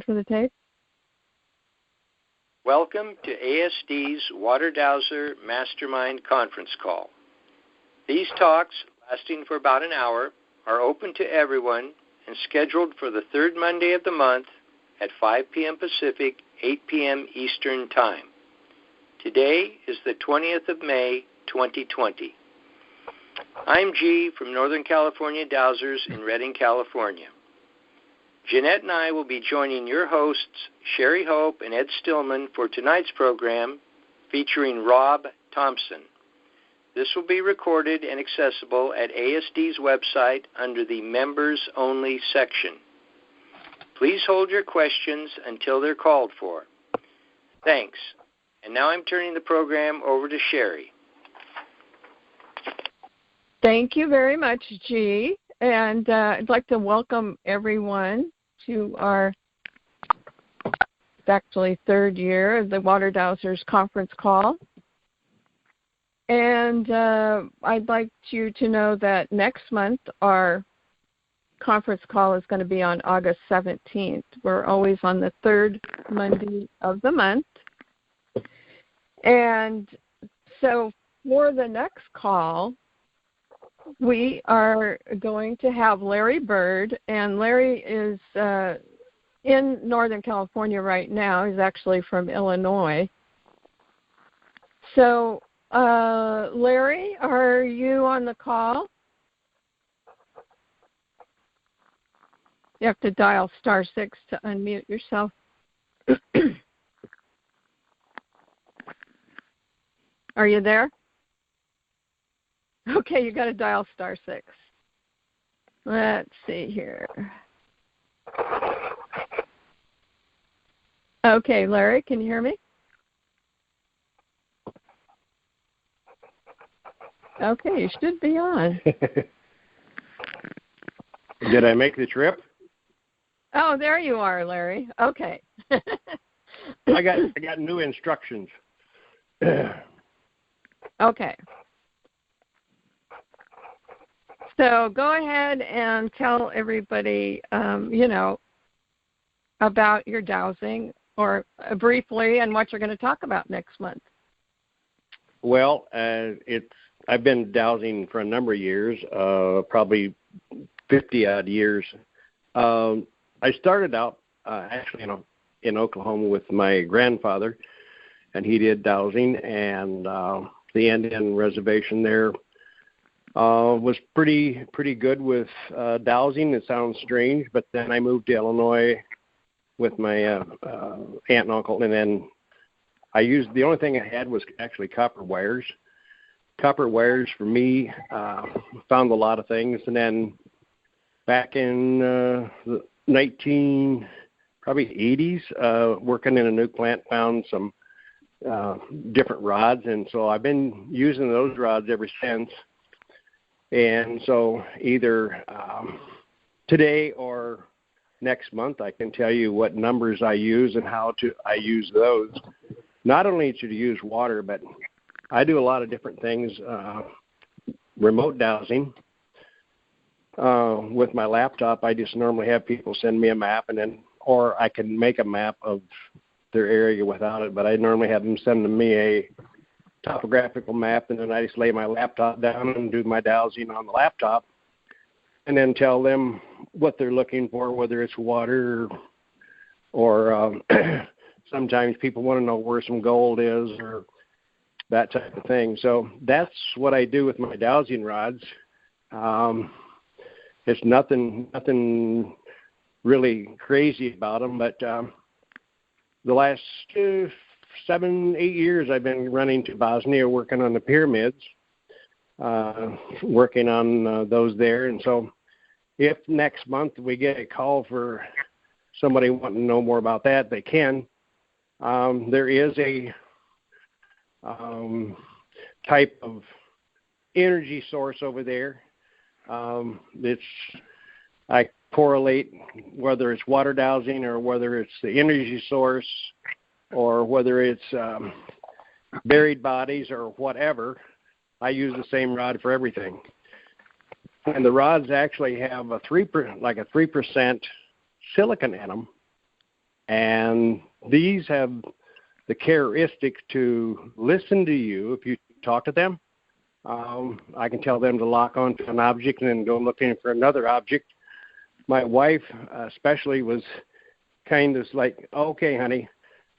for the tape. Welcome to ASD's Water Dowser Mastermind Conference Call. These talks, lasting for about an hour, are open to everyone and scheduled for the third Monday of the month at 5 p.m. Pacific, 8 p.m. Eastern Time. Today is the 20th of May, 2020. I'm G from Northern California Dowsers in Redding, California. Jeanette and I will be joining your hosts, Sherry Hope and Ed Stillman, for tonight's program featuring Rob Thompson. This will be recorded and accessible at ASD's website under the Members Only section. Please hold your questions until they're called for. Thanks. And now I'm turning the program over to Sherry. Thank you very much, G. And I'd like to welcome everyone to our actually third year of the Water Dowsers conference call. And I'd like you to know that next month our conference call is going to be on August 17th. We're always on the third Monday of the month. And so for the next call, we are going to have Larry Bird, and Larry is in Northern California right now. He's actually from Illinois. So, Larry, are you on the call? You have to dial *6 to unmute yourself. Are you there? Okay, you got to dial *6. Let's see here. Okay, Larry, can you hear me? Okay, you should be on. Did I make the trip? Oh, there you are, Larry. Okay. I got new instructions. Okay. So go ahead and tell everybody, about your dowsing, or briefly, and what you're going to talk about next month. Well, I've been dowsing for a number of years, probably 50-odd years. I started out actually in Oklahoma with my grandfather, and he did dowsing, and the Indian reservation there was pretty good with dowsing. It sounds strange, but then I moved to Illinois with my aunt and uncle, and then the only thing I had was actually copper wires. Copper wires for me, found a lot of things, and then back in the 80s, working in a nuke plant, found some different rods, and so I've been using those rods ever since. And so either today or next month, I can tell you what numbers I use and how I use those. Not only to use water, but I do a lot of different things. Remote dowsing. With my laptop, I just normally have people send me a map, or I can make a map of their area without it, but I normally have them send me a topographical map, and then I just lay my laptop down and do my dowsing on the laptop, and then tell them what they're looking for, whether it's water or sometimes people want to know where some gold is or that type of thing. So that's what I do with my dowsing rods. It's nothing really crazy about them, but the last 7-8 years I've been running to Bosnia working on the pyramids, working on those there. And so if next month we get a call for somebody wanting to know more about that, they can. There is a type of energy source over there. I correlate whether it's water dowsing or whether it's the energy source or whether it's buried bodies or whatever. I use the same rod for everything. And the rods actually have a 3% silicon in them. And these have the characteristics to listen to you if you talk to them. I can tell them to lock onto an object and then go looking for another object. My wife especially was kind of like, okay, honey.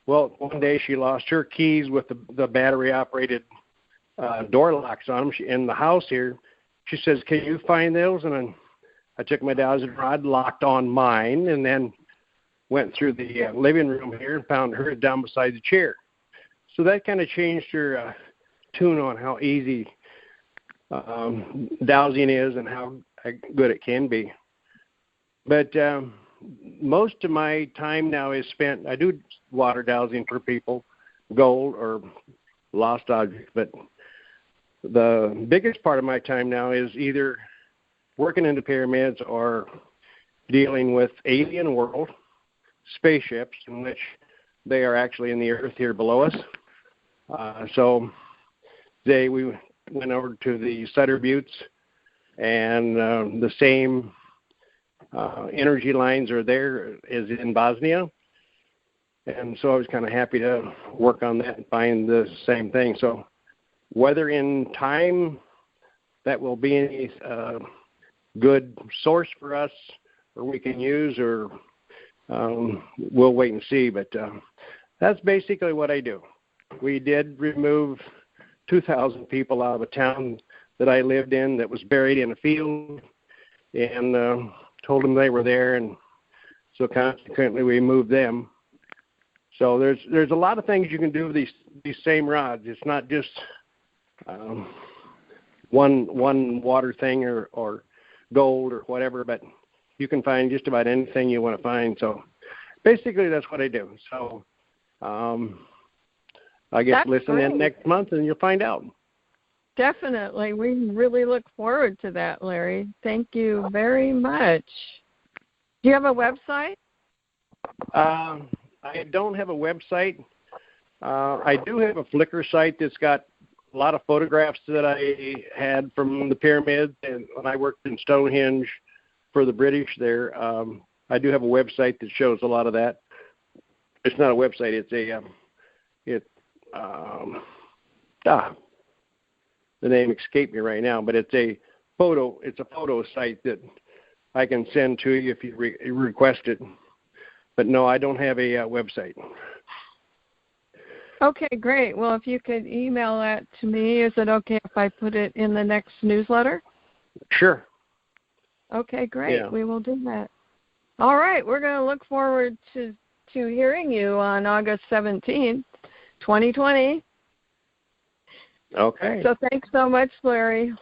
Well, one day she lost her keys with the battery-operated door locks on them in the house here. She says, can you find those? And then I took my dowsing rod, locked on mine, and then went through the living room here and found her down beside the chair. So that kind of changed her tune on how easy dowsing is and how good it can be. But most of my time now is spent, I do water dowsing for people, gold or lost objects, but the biggest part of my time now is either working in the pyramids or dealing with alien world spaceships, in which they are actually in the earth here below us. So today we went over to the Sutter Buttes, and the same energy lines are there as in Bosnia. And so I was kind of happy to work on that and find the same thing. So whether in time that will be any good source for us or we can use, or we'll wait and see. But that's basically what I do. We did remove 2,000 people out of a town that I lived in that was buried in a field, and told them they were there, and so consequently we moved them. So there's a lot of things you can do with these same rods. It's not just one water thing or gold or whatever, but you can find just about anything you want to find. So basically that's what I do. So I guess listen in next month and you'll find out. Definitely. We really look forward to that, Larry. Thank you very much. Do you have a website? I don't have a website. I do have a Flickr site that's got a lot of photographs that I had from the pyramids, and when I worked in Stonehenge for the British there, I do have a website that shows a lot of that. It's not a website. It's the name escaped me right now, but it's a photo site that I can send to you if you request it. But no, I don't have a website. Okay, great. Well, if you could email that to me, is it okay if I put it in the next newsletter? Sure. Okay, great. Yeah. We will do that. All right, we're going to look forward to hearing you on August 17th, 2020. Okay. So thanks so much, Larry.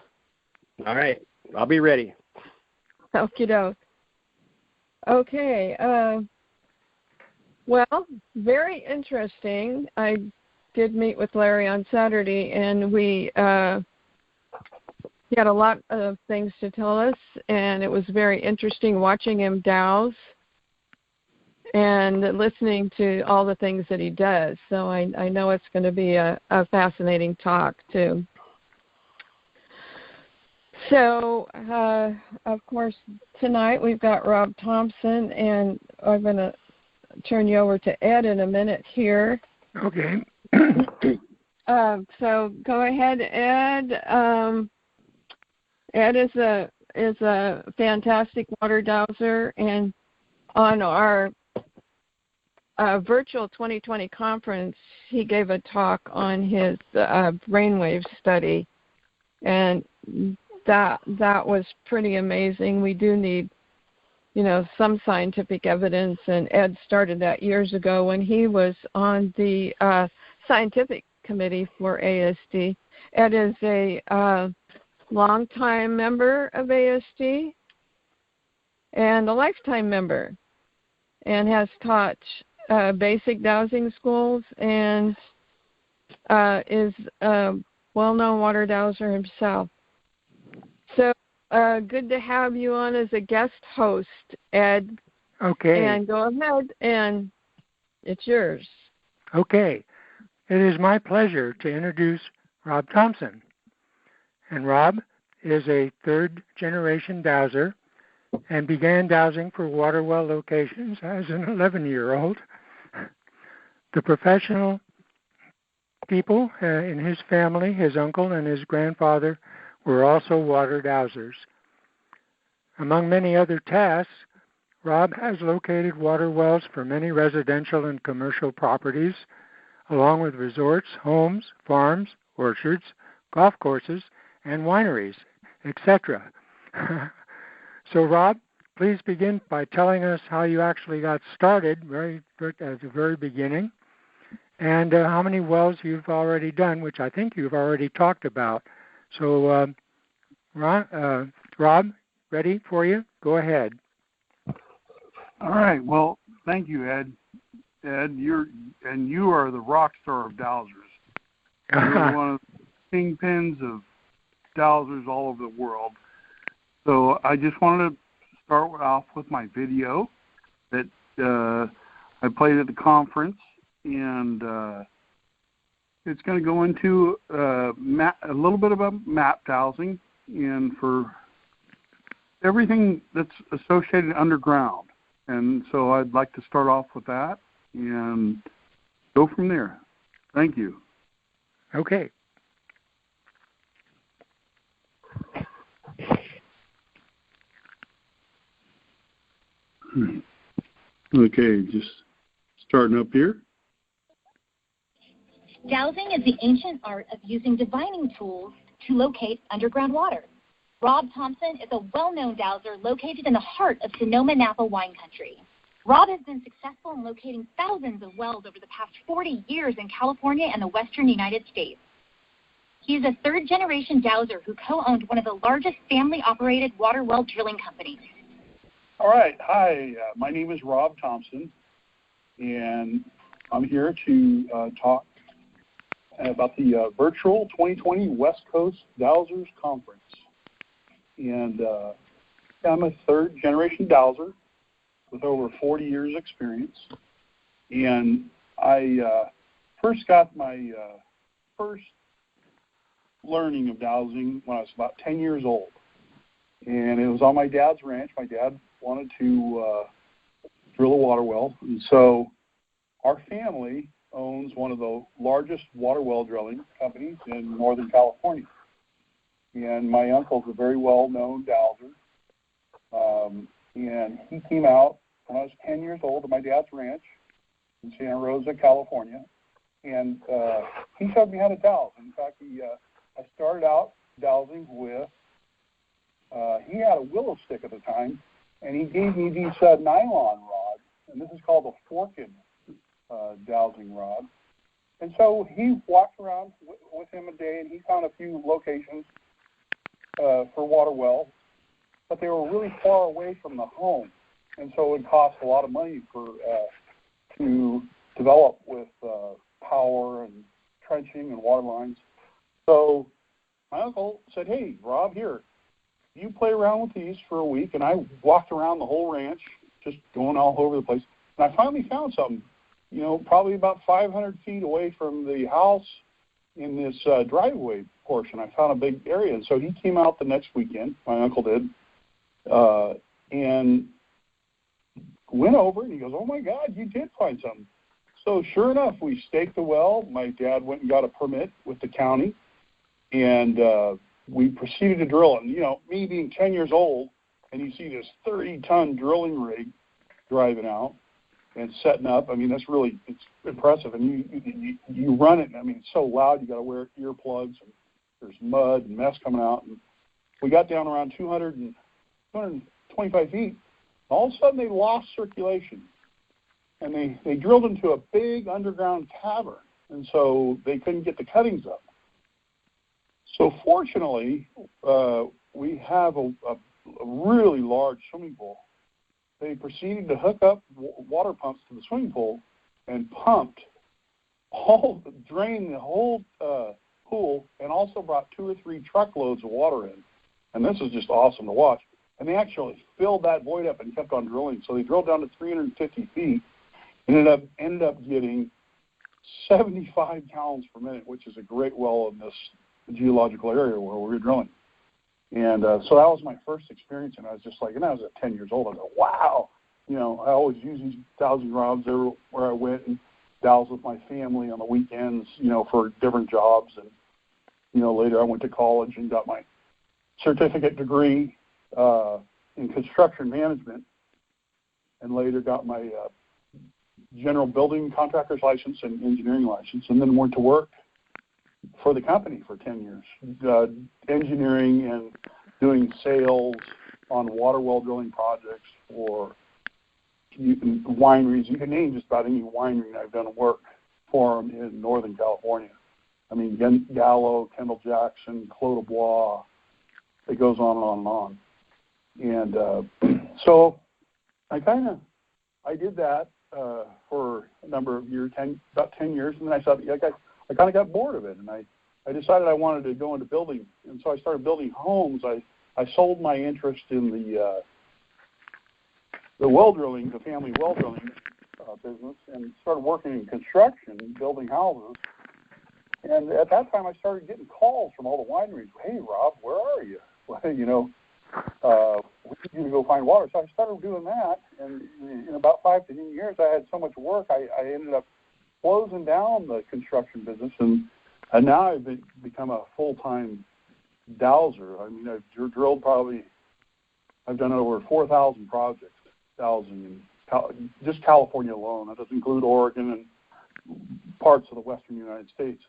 All right. I'll be ready. Okie doke. Okay. Well, very interesting. I did meet with Larry on Saturday, and he had a lot of things to tell us, and it was very interesting watching him douse and listening to all the things that he does. So I know it's going to be a fascinating talk, too. So, of course, tonight we've got Rob Thompson, and I'm going to turn you over to Ed in a minute here. Okay. So go ahead, Ed. Ed is a fantastic water dowser, and on our virtual 2020 conference, he gave a talk on his brainwave study, and that was pretty amazing. We do need, some scientific evidence, and Ed started that years ago when he was on the scientific committee for ASD. Ed is a longtime member of ASD and a lifetime member, and has taught basic dowsing schools, and is a well-known water dowser himself. So good to have you on as a guest host, Ed. Okay. And go ahead, and it's yours. Okay. It is my pleasure to introduce Rob Thompson. And Rob is a third-generation dowser and began dowsing for water well locations as an 11-year-old The professional people in his family, his uncle and his grandfather, were also water dowsers. Among many other tasks, Rob has located water wells for many residential and commercial properties, along with resorts, homes, farms, orchards, golf courses, and wineries, etc. So, Rob, please begin by telling us how you actually got started at the very beginning, and how many wells you've already done, which I think you've already talked about. So, Rob, ready for you? Go ahead. All right. Well, thank you, Ed. Ed, you are the rock star of dowsers. You're one of the kingpins of dowsers all over the world. So I just wanted to start off with my video that I played at the conference, and it's going to go into a little bit about map dowsing and for everything that's associated underground. And so I'd like to start off with that and go from there. Thank you. Okay. Okay, just starting up here. Dowsing is the ancient art of using divining tools to locate underground water. Rob Thompson is a well-known dowser located in the heart of Sonoma-Napa wine country. Rob has been successful in locating thousands of wells over the past 40 years in California and the western United States. He is a third-generation dowser who co-owned one of the largest family-operated water well drilling companies. All right. Hi, my name is Rob Thompson, and I'm here to talk about the virtual 2020 West Coast Dowsers Conference. And I'm a third-generation dowser with over 40 years experience. And I first got my first learning of dowsing when I was about 10 years old. And it was on my dad's ranch. My dad wanted to drill a water well. And so our family owns one of the largest water well drilling companies in Northern California. And my uncle's a very well-known dowser. And he came out when I was 10 years old at my dad's ranch in Santa Rosa, California. And he showed me how to dowse. In fact, I started out dowsing with, he had a willow stick at the time, and he gave me these nylon rods, and this is called a forked dowsing rod. And so he walked around with him a day, and he found a few locations for water wells, but they were really far away from the home, and so it would cost a lot of money to develop with power and trenching and water lines. So my uncle said, "Hey, Rob, here, you play around with these for a week." And I walked around the whole ranch, just going all over the place, and I finally found something, probably about 500 feet away from the house in this driveway portion. I found a big area, and so he came out the next weekend, my uncle did, and went over, and he goes, "Oh, my God, you did find something." So sure enough, we staked the well. My dad went and got a permit with the county, and we proceeded to drill it. And, me being 10 years old, and you see this 30-ton drilling rig driving out and setting up, it's impressive. And you run it, and, it's so loud, you got to wear earplugs, and there's mud and mess coming out. And we got down around 225 feet. All of a sudden, they lost circulation, and they drilled into a big underground cavern, and so they couldn't get the cuttings up. So fortunately, we have a really large swimming pool. They proceeded to hook up water pumps to the swimming pool and drained the whole pool, and also brought 2 or 3 truckloads of water in. And this is just awesome to watch. And they actually filled that void up and kept on drilling. So they drilled down to 350 feet and ended up getting 75 gallons per minute, which is a great well in this geological area where we were drilling. And so that was my first experience, and I was just like, and I was at 10 years old, I go, wow. I always use these dowsing rods everywhere I went, and dowse with my family on the weekends, for different jobs. And, later I went to college and got my certificate degree in construction management, and later got my general building contractor's license and engineering license, and then went to work for the company for 10 years, engineering and doing sales on water well drilling projects for wineries. You can name just about any winery I've done work for them in Northern California. I mean, Gallo, Kendall Jackson, Clos de Bois, it goes on and on and on. And so I did that for a number of years, about 10 years, and then I thought, I kind of got bored of it, and I decided I wanted to go into building, and so I started building homes. I sold my interest in the well drilling, the family well drilling business, and started working in construction, building houses. And at that time, I started getting calls from all the wineries. Hey, Rob, where are you? We need you to go find water. So I started doing that, and in about 5 to 10 years, I had so much work, I ended up closing down the construction business, and now I've become a full-time dowser. I mean, I've drilled I've done over 4,000 projects dowsing in just California alone. That doesn't include Oregon and parts of the western United States.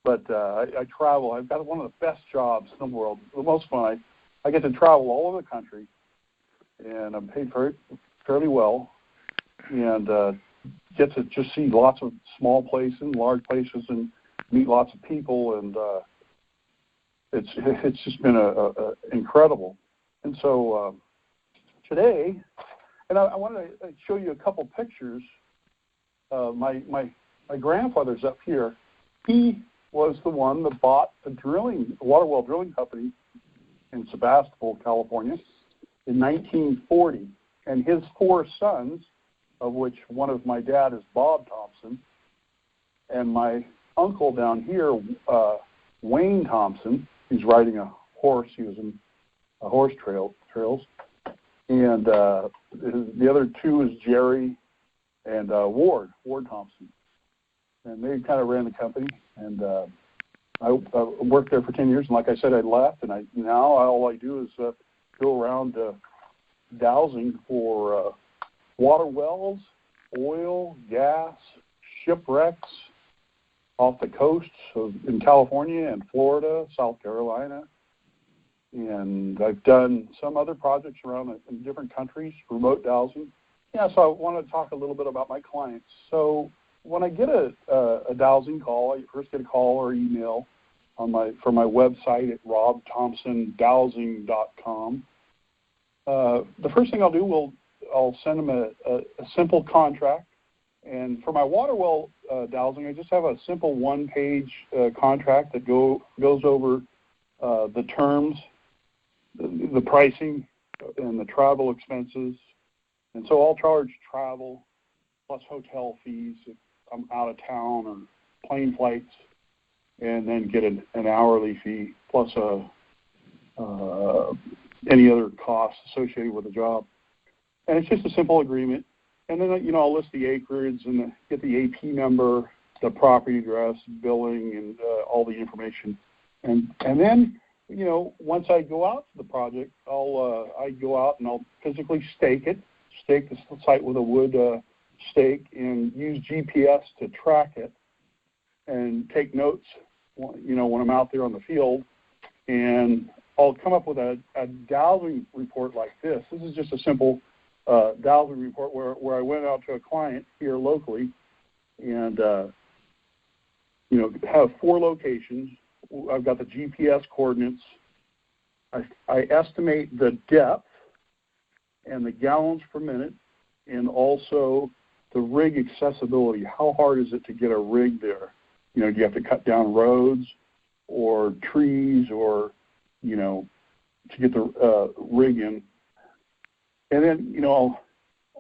But I travel. I've got one of the best jobs in the world, the most fun. I get to travel all over the country, and I'm paid fairly well, and get to just see lots of small places, large places, and meet lots of people, and it's just been incredible. And so today, and I wanted to show you a couple pictures. My grandfather's up here. He was the one that bought a water well drilling company in Sebastopol, California, in 1940. And his 4 sons, of which one of my dad is Bob Thompson, and my uncle down here, Wayne Thompson, he's riding a horse. He was in a horse trails. And the other 2 is Jerry and Ward Thompson. And they kind of ran the company, and I worked there for 10 years. And like I said, I left, and now all I do is go around dowsing for water wells, oil, gas, shipwrecks off the coasts in California and Florida, South Carolina. And I've done some other projects around in different countries, remote dowsing. Yeah, so I want to talk a little bit about my clients. So when I get a dowsing call, I first get a call or email from my website at robthompsondowsing.com. The first thing I'll do, I'll send them a simple contract. And for my water well dowsing, I just have a simple 1-page contract that goes over the terms, the pricing, and the travel expenses. And so I'll charge travel plus hotel fees if I'm out of town, or plane flights, and then get an hourly fee plus any other costs associated with the job. And it's just a simple agreement. And then, I'll list the acreage and get the AP number, the property address, billing, and all the information. And then, once I go out to the project, I go out and I'll physically stake the site with a wood stake, and use GPS to track it and take notes, when I'm out there on the field. And I'll come up with a dowsing report like this. This is just a simple dowsing report where I went out to a client here locally and, have 4 locations. I've got the GPS coordinates. I estimate the depth and the gallons per minute, and also the rig accessibility. How hard is it to get a rig there? Do you have to cut down roads or trees, or, to get the rig in? And then, I'll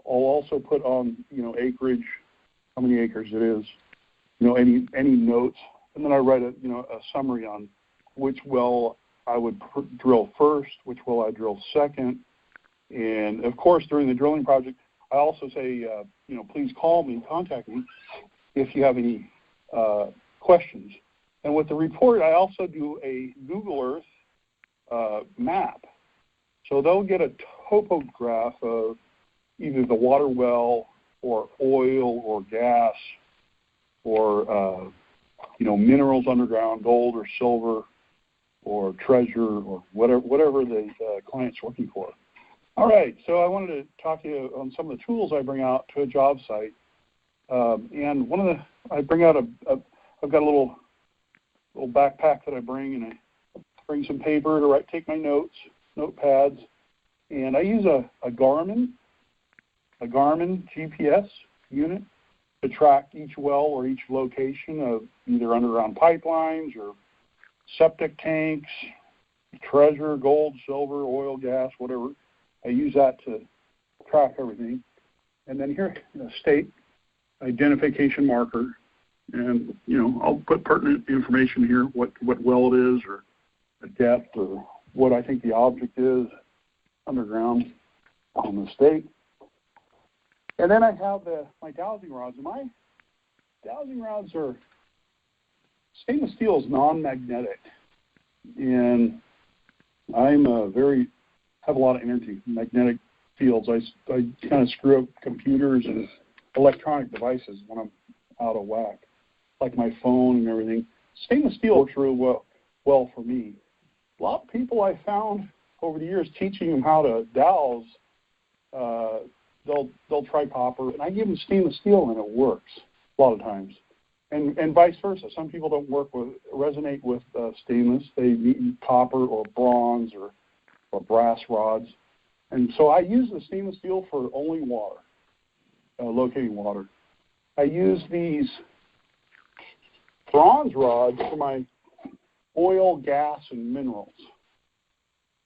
also put on, acreage, how many acres it is, any notes. And then I write a summary on which well I would drill first, which well I drill second. And, of course, during the drilling project, I also say, please contact me if you have any questions. And with the report, I also do a Google Earth map. So they'll get a topograph of either the water well or oil or gas or minerals underground, gold or silver or treasure or whatever the client's looking for. All right, so I wanted to talk to you on some of the tools I bring out to a job site. And I bring out I've got a little backpack that I bring, and I bring some paper to take my notes, notepads, and I use a Garmin GPS unit to track each well or each location of either underground pipelines or septic tanks, treasure, gold, silver, oil, gas, whatever. I use that to track everything. And then here, state identification marker. And, I'll put pertinent information here, what well it is or the depth or what I think the object is underground on the stake. And then I have my dowsing rods. And my dowsing rods are stainless steel is non-magnetic. And I'm have a lot of energy, magnetic fields. I kind of screw up computers and electronic devices when I'm out of whack, like my phone and everything. Stainless steel works really well for me. A lot of people I found over the years teaching them how to dowse, they'll try copper, and I give them stainless steel, and it works a lot of times. And vice versa. Some people don't resonate with stainless. They need copper or bronze or brass rods. And so I use the stainless steel for only water, locating water. I use these bronze rods for my oil, gas, and minerals.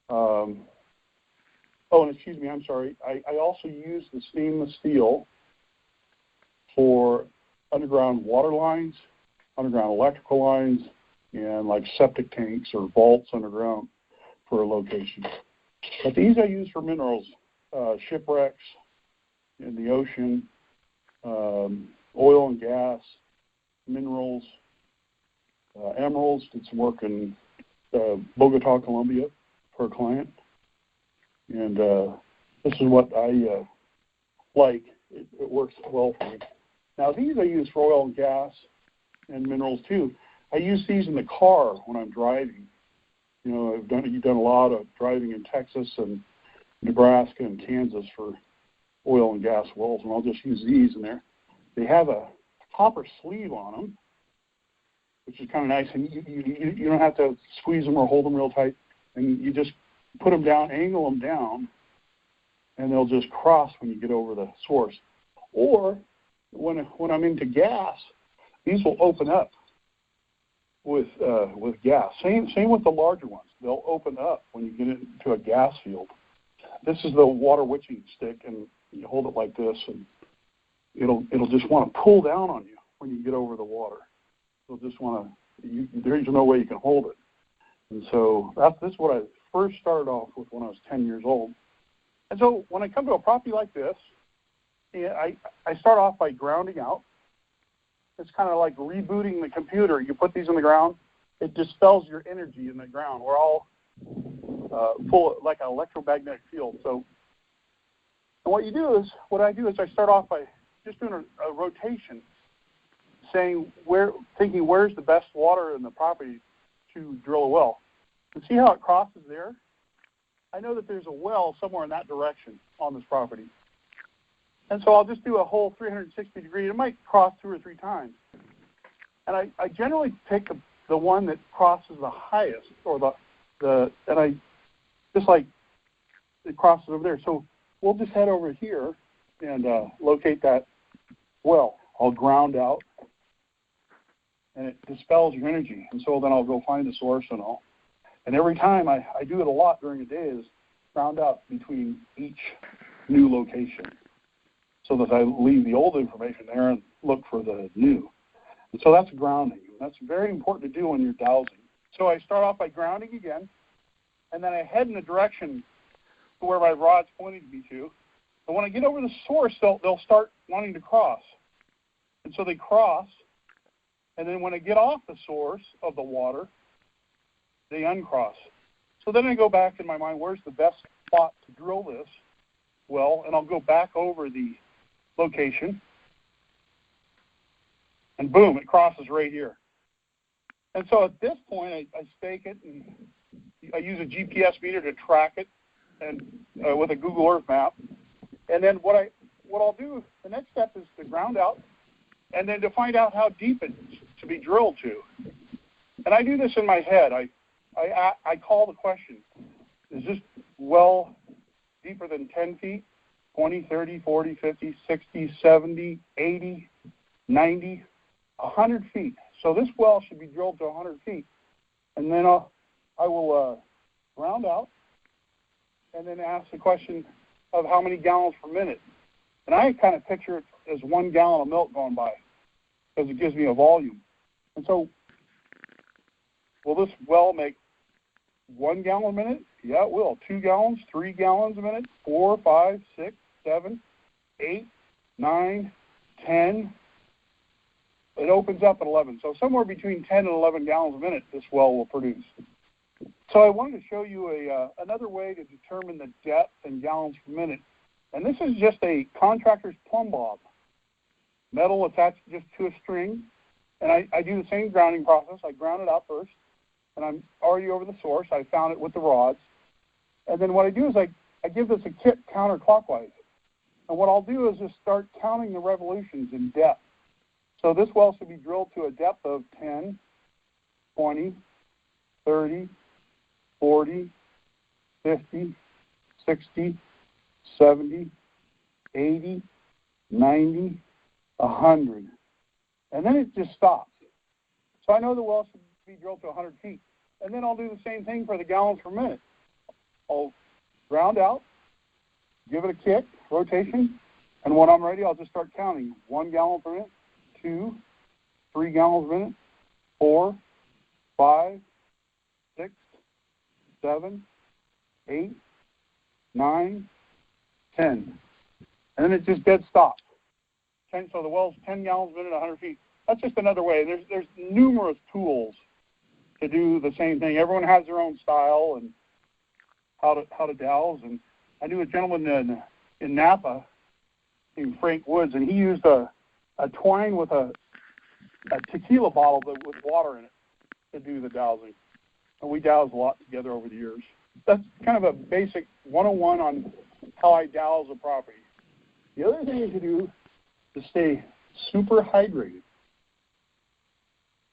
And excuse me, I'm sorry. I also use the stainless steel for underground water lines, underground electrical lines, and like septic tanks or vaults underground for a location. But these I use for minerals, shipwrecks in the ocean, oil and gas, minerals, emeralds. Did some work in Bogota, Colombia for a client. And this is what I like. It works well for me. Now, these I use for oil and gas and minerals, too. I use these in the car when I'm driving. You've done a lot of driving in Texas and Nebraska and Kansas for oil and gas wells, and I'll just use these in there. They have a copper sleeve on them, which is kind of nice, and you don't have to squeeze them or hold them real tight, and you just put them down, angle them down, and they'll just cross when you get over the source. Or when I'm into gas, these will open up with gas. Same with the larger ones. They'll open up when you get into a gas field. This is the water witching stick, and you hold it like this, and it'll just want to pull down on you when you get over the water. It'll just want to. There's no way you can hold it. And so this is what I first started off with when I was 10 years old. And so when I come to a property like this, I start off by grounding out. It's kind of like rebooting the computer. You put these in the ground, it dispels your energy in the ground. We're all full of, like an electromagnetic field. So, and what I do is I start off by just doing a rotation, thinking where's the best water in the property to drill a well. And see how it crosses there? I know that there's a well somewhere in that direction on this property. And so I'll just do a whole 360 degree. It might cross 2 or 3 times. And I generally pick the one that crosses the highest, or and I just like it crosses over there. So we'll just head over here and locate that well. I'll ground out, and it dispels your energy. And so then I'll go find the source and all. And every time I do it a lot during the day is ground out between each new location, so that I leave the old information there and look for the new. And so that's grounding. That's very important to do when you're dowsing. So I start off by grounding again, and then I head in the direction to where my rod's pointing me to. And when I get over the source, they'll start wanting to cross. And so they cross, and then when I get off the source of the water, they uncross. So then I go back in my mind, where's the best spot to drill this well, and I'll go back over the location, and boom, it crosses right here. And so at this point, I stake it, and I use a GPS meter to track it, and with a Google Earth map. And then what I'll do, the next step is to ground out, and then to find out how deep it's to be drilled to. And I do this in my head. I call the question, is this well deeper than 10 feet, 20, 30, 40, 50, 60, 70, 80, 90, 100 feet? So this well should be drilled to 100 feet. And then I will ground out and then ask the question of how many gallons per minute. And I kind of picture it as 1 gallon of milk going by because it gives me a volume. And so will this well make 1 gallon a minute? Yeah, it will. 2 gallons, 3 gallons a minute, 4, 5, 6, 7, 8, 9, 10. It opens up at 11. So somewhere between 10 and 11 gallons a minute this well will produce. So I wanted to show you another way to determine the depth in gallons per minute. And this is just a contractor's plumb bob. Metal attached just to a string. And I do the same grounding process. I ground it out first. And I'm already over the source. I found it with the rods. And then what I do is I give this a kick counterclockwise. And what I'll do is just start counting the revolutions in depth. So this well should be drilled to a depth of 10, 20, 30, 40, 50, 60, 70, 80, 90, 100. And then it just stops. So I know the well should be drilled to 100 feet. And then I'll do the same thing for the gallons per minute. I'll ground out, give it a kick, rotation, and when I'm ready, I'll just start counting. 1 gallon per minute, 2, 3 gallons per minute, 4, 5, 6, 7, 8, 9, 10. And then it just dead stops. So the well's 10 gallons a minute, 100 feet. That's just another way. There's numerous tools to do the same thing. Everyone has their own style and how to dowse. And I knew a gentleman in Napa named Frank Woods, and he used a twine with a tequila bottle with water in it to do the dowsing. And we dowsed a lot together over the years. That's kind of a basic 101 on how I dowse a property. The other thing to do is stay super hydrated.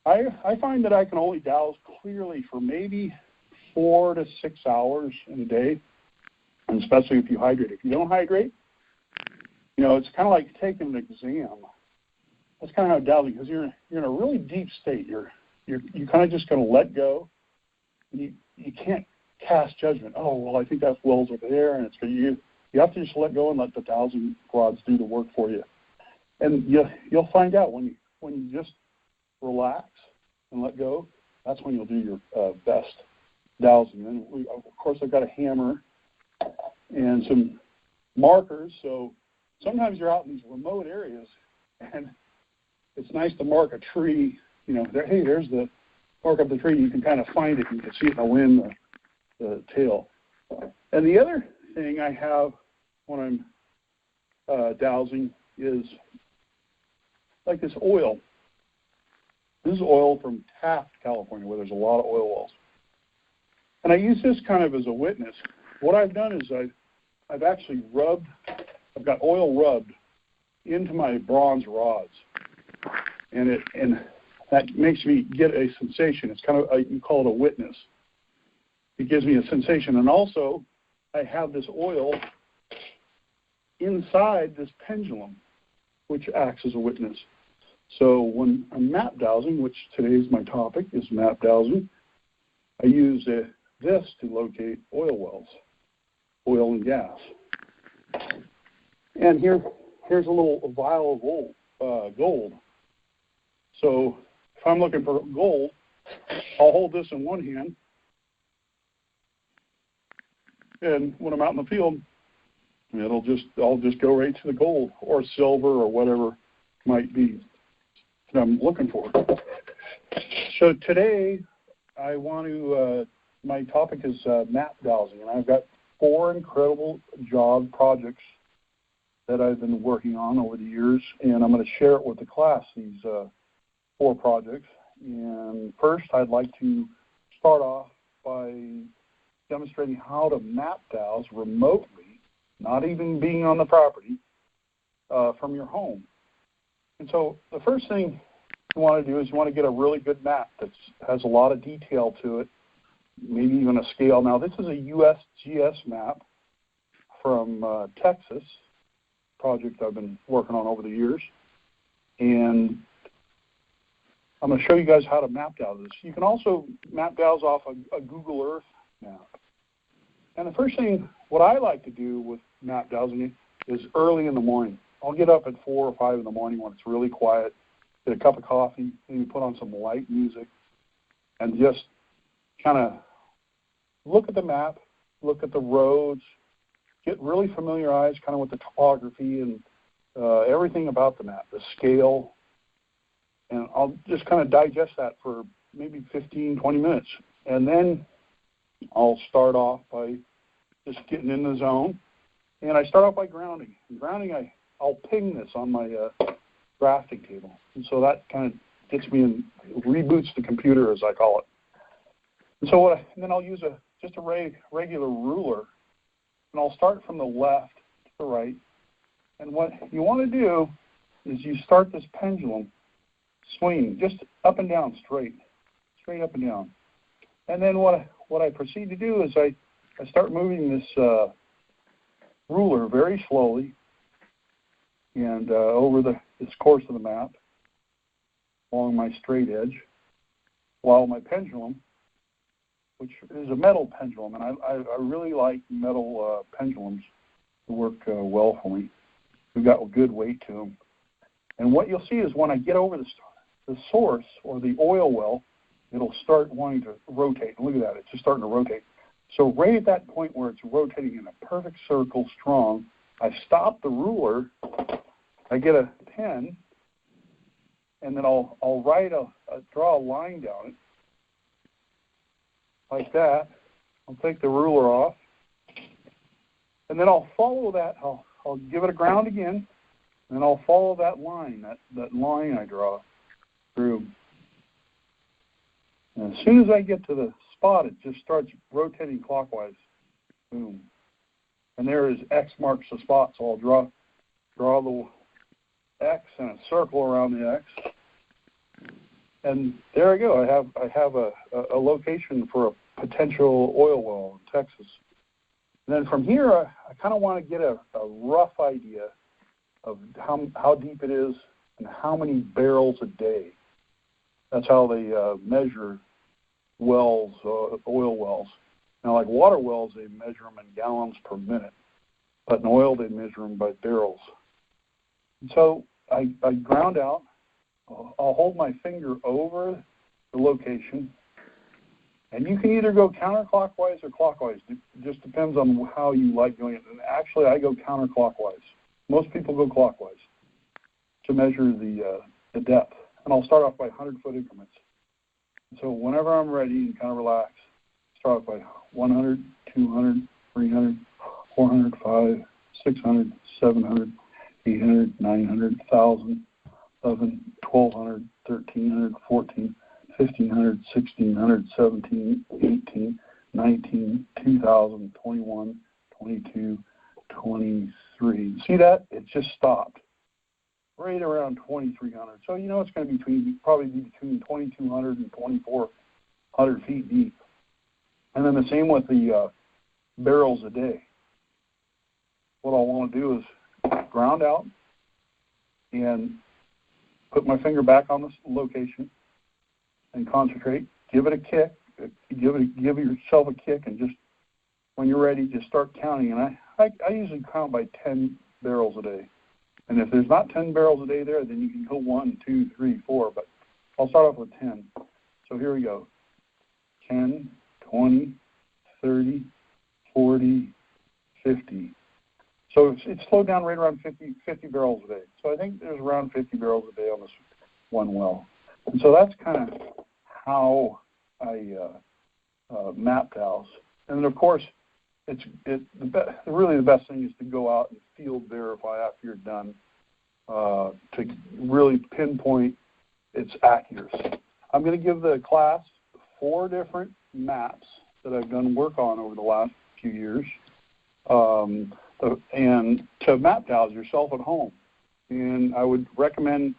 I find that I can only dowse clearly for maybe 4 to 6 hours in a day, and especially if you hydrate. If you don't hydrate, it's kind of like taking an exam. That's kind of how dowsing, because you're in a really deep state. You're kind of just going to let go. You can't cast judgment. Oh, well, I think that well's over there, and it's for you. You have to just let go and let the dowsing rods do the work for you. And you'll find out when you just relax and let go, that's when you'll do your best dowsing. And of course, I've got a hammer and some markers. So sometimes you're out in these remote areas, and it's nice to mark a tree. There's the mark of the tree. You can kind of find it. You can see it in the wind, the tail. And the other thing I have when I'm dowsing is like this oil. This is oil from Taft, California, where there's a lot of oil wells. And I use this kind of as a witness. What I've done is I've actually I've got oil rubbed into my bronze rods. And that makes me get a sensation. It's kind of, you call it a witness. It gives me a sensation. And also, I have this oil inside this pendulum, which acts as a witness. So when I'm map dowsing, which today's my topic is map dowsing, I use this to locate oil wells, oil and gas. And here's a little vial of gold. So if I'm looking for gold, I'll hold this in one hand, and when I'm out in the field, I'll just go right to the gold or silver or whatever might be. that I'm looking for. So today, I want to, my topic is map dowsing, and I've got 4 incredible job projects that I've been working on over the years, and I'm going to share it with the class, these 4 projects. And first, I'd like to start off by demonstrating how to map dowse remotely, not even being on the property, from your home. And so the first thing you want to do is you want to get a really good map that has a lot of detail to it, maybe even a scale. Now, this is a USGS map from Texas, project I've been working on over the years. And I'm going to show you guys how to map dowse this. You can also map dowse off a Google Earth map. And the first thing, what I like to do with map dowsing is early in the morning. I'll get up at 4 or 5 in the morning when it's really quiet, get a cup of coffee, maybe put on some light music, and just kind of look at the map, look at the roads, get really familiarized kind of with the topography and everything about the map, the scale, and I'll just kind of digest that for maybe 15, 20 minutes. And then I'll start off by just getting in the zone, and I start off by grounding. And grounding, I'll ping this on my drafting table, and so that kind of gets me in, reboots the computer, as I call it. And so and then I'll use just a regular ruler, and I'll start from the left to the right. And what you want to do is you start this pendulum swinging just up and down, straight up and down. And then what I proceed to do is I start moving this ruler very slowly and over this course of the map along my straight edge, while my pendulum, which is a metal pendulum, and I really like metal pendulums to work well for me. They've got a good weight to them. And what you'll see is when I get over the source or the oil well, it'll start wanting to rotate. Look at that, it's just starting to rotate. So right at that point where it's rotating in a perfect circle, strong, I stop the ruler, I get a pen, and then I'll draw a line down it, like that. I'll take the ruler off, and then I'll follow that. I'll give it a ground again, and then I'll follow that line, that line I draw through. And as soon as I get to the spot, it just starts rotating clockwise. Boom. And there is X marks the spot, so I'll draw the X and a circle around the X. And there I go. I have a location for a potential oil well in Texas. And then from here, I kind of want to get a rough idea of how deep it is and how many barrels a day. That's how they measure wells, oil wells. Now, like water wells, they measure them in gallons per minute, but in oil, they measure them by barrels. And so I ground out. I'll hold my finger over the location, and you can either go counterclockwise or clockwise. It just depends on how you like doing it. And actually, I go counterclockwise. Most people go clockwise to measure the depth. And I'll start off by 100-foot increments. So whenever I'm ready and kind of relax, start off by 100, 200, 300, 400, 500, 600, 700, 800, 900, 1,000, 11, 1,200, 1,300, 14, 1,500, 1,600, 17, 18, 19, 2,000, 21, 22, 23. See that? It just stopped right around 2,300. So you know it's going to probably be between 2,200 and 2,400 feet deep. And then the same with the barrels a day. What I want to do is ground out and put my finger back on this location and concentrate. Give it a kick. Give yourself a kick, and just when you're ready, just start counting. And I usually count by 10 barrels a day. And if there's not 10 barrels a day there, then you can go 1, 2, 3, 4. But I'll start off with 10. So here we go. 10, 20, 30, 40, 50. So it's slowed down right around 50 barrels a day. So I think there's around 50 barrels a day on this one well. And so that's kind of how I map dowse. And then, of course, really the best thing is to go out and field verify after you're done to really pinpoint its accuracy. I'm going to give the class 4 different maps that I've done work on over the last few years, and to map dowse yourself at home. And I would recommend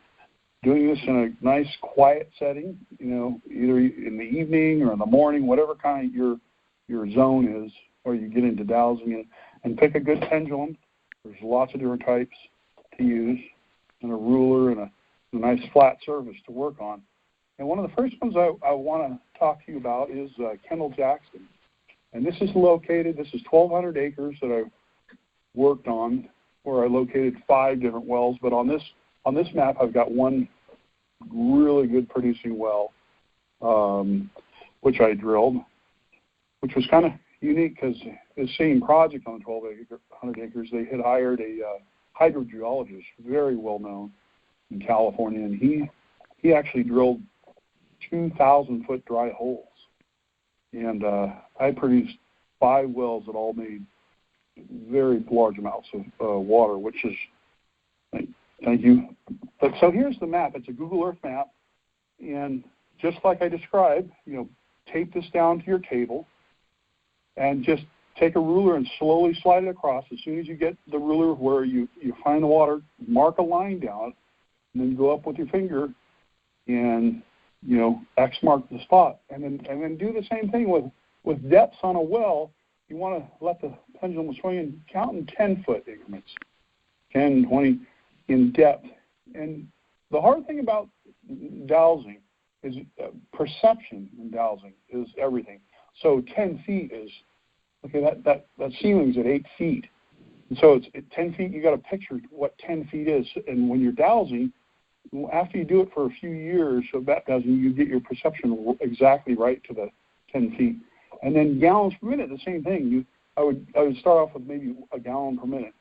doing this in a nice, quiet setting, either in the evening or in the morning, whatever kind of your zone is, where you get into dowsing, and pick a good pendulum. There's lots of different types to use, and a ruler and a nice flat surface to work on. And one of the first ones I want to talk to you about is Kendall-Jackson. And this is 1,200 acres that I've worked on, where I located 5 different wells. But on this map, I've got one really good producing well, which I drilled, which was kind of unique because the same project on the 1,200 acres, they had hired a hydrogeologist, very well known in California, and he actually drilled 2,000-foot dry holes. And I produced 5 wells that all made very large amounts of water, which is, thank you. But so here's the map. It's a Google Earth map. And just like I described, tape this down to your table and just take a ruler and slowly slide it across. As soon as you get the ruler where you find the water, mark a line down, and then go up with your finger and, X mark the spot. And then do the same thing with depths on a well. You want to let the pendulum swing and count in 10-foot increments, 10, 20 in depth. And the hard thing about dowsing is perception in dowsing is everything. So 10 feet is, okay, that ceiling's at 8 feet. And so it's at 10 feet, you got to picture what 10 feet is. And when you're dowsing, after you do it for a few years of bat dowsing, you get your perception exactly right to the 10 feet. And then gallons per minute, the same thing. I would start off with maybe a gallon per minute.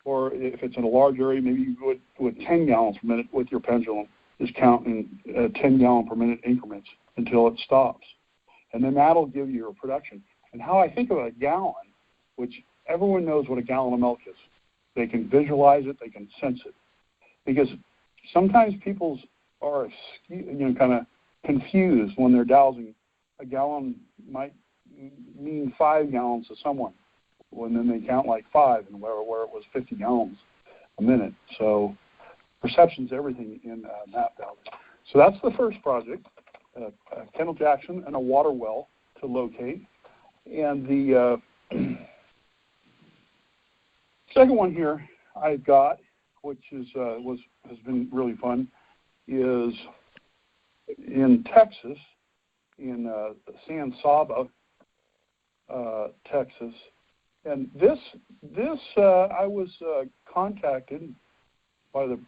Or if it's in a large area, maybe you go with 10 gallons per minute with your pendulum, just counting 10 gallon per minute increments until it stops. And then that'll give you your production. And how I think of a gallon, which everyone knows what a gallon of milk is. They can visualize it, they can sense it. Because sometimes people are kind of confused when they're dowsing. A gallon might mean 5 gallons to someone, when then they count like 5, and where it was 50 gallons a minute. So perception's everything in map dowsing. So that's the first project, Kendall-Jackson and a water well to locate. And the second one here I've got, which has been really fun, is in Texas, in San Saba, Texas. And this I was contacted by the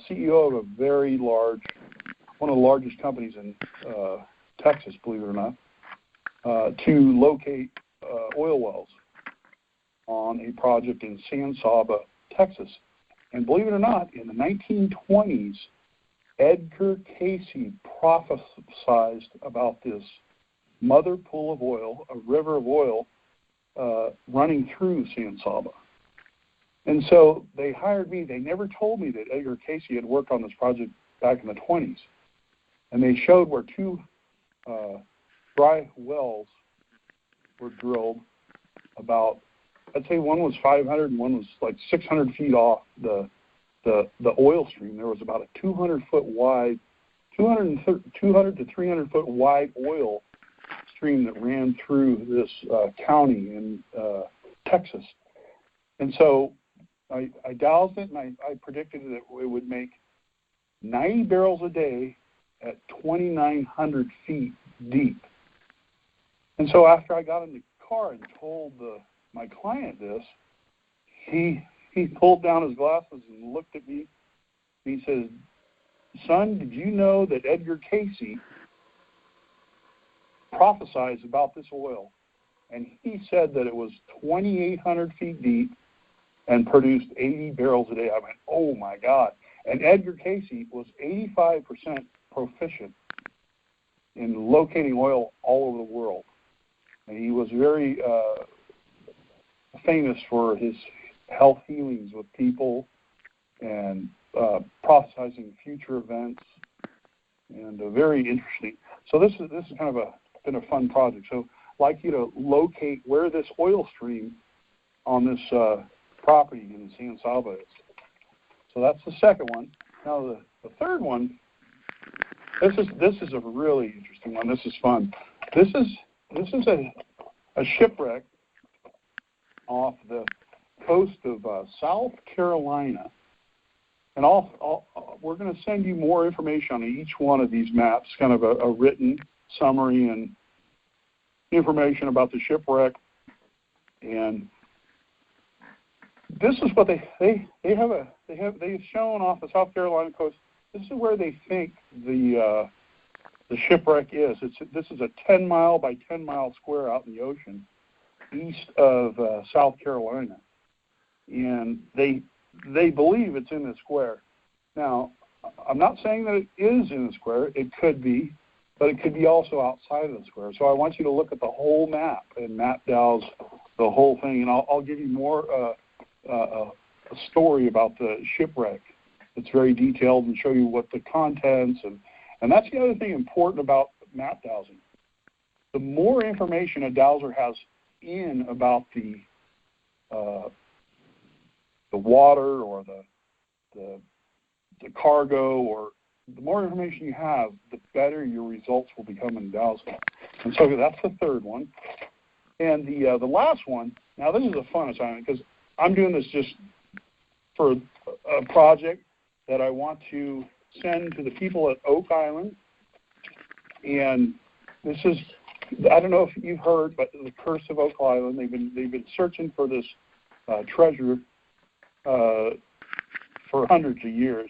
CEO of a very large, one of the largest companies in Texas, believe it or not, to locate oil wells on a project in San Saba, Texas. And believe it or not, in the 1920s, Edgar Casey prophesied about this mother pool of oil, a river of oil, running through San Saba. And so they hired me. They never told me that Edgar Casey had worked on this project back in the 20s. And they showed where 2 dry wells were drilled about, I'd say one was 500 and one was like 600 feet off the oil stream. There was about a 200-foot wide, 200 to 300-foot wide oil stream that ran through this county in Texas. And so I dowsed it, and I predicted that it would make 90 barrels a day at 2,900 feet deep. And so after I got in the car and told my client this, he pulled down his glasses and looked at me. He says, "Son, did you know that Edgar Casey prophesied about this oil? And he said that it was 2,800 feet deep and produced 80 barrels a day." I went, oh, my God. And Edgar Casey was 85% proficient in locating oil all over the world. And he was very famous for his health healings with people and prophesizing future events, and very interesting. So this is kind of been a fun project. So I'd like you to locate where this oil stream on this property in San Saba is. So that's the second one. Now the third one, this is a really interesting one. This is fun. This is a shipwreck off the coast of South Carolina. And we're going to send you more information on each one of these maps, kind of a written summary and information about the shipwreck. And this is what they've shown off the South Carolina coast. This is where they think the shipwreck is. This is a 10-mile by 10-mile square out in the ocean east of South Carolina, and they believe it's in the square. Now, I'm not saying that it is in the square. It could be, but it could be also outside of the square. So I want you to look at the whole map and map dows the whole thing, and I'll give you more a story about the shipwreck. It's very detailed and show you what the contents and that's the other thing important about map dowsing. The more information a dowser has in about the water or the cargo, or the more information you have, the better your results will become in dowsing. And so that's the third one. And the last one, now this is a fun assignment because I'm doing this just for a project that I want to send to the people at Oak Island. And this is, I don't know if you've heard, but the Curse of Oak Island, they've been searching for this treasure for hundreds of years.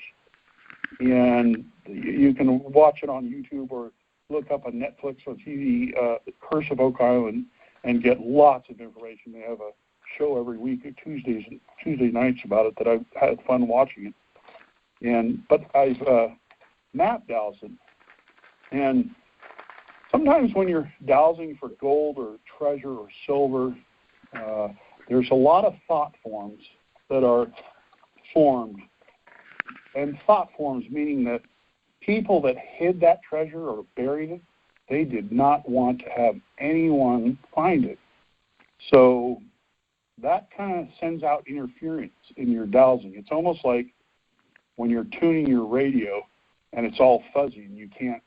And you can watch it on YouTube or look up on Netflix or TV, the Curse of Oak Island, and get lots of information. They have a show every week at Tuesday nights about it that I've had fun watching it. But I've map dowsed it. And sometimes when you're dowsing for gold or treasure or silver, there's a lot of thought forms that are formed. And thought forms meaning that people that hid that treasure or buried it, they did not want to have anyone find it. So that kind of sends out interference in your dowsing. It's almost like when you're tuning your radio and it's all fuzzy and you can't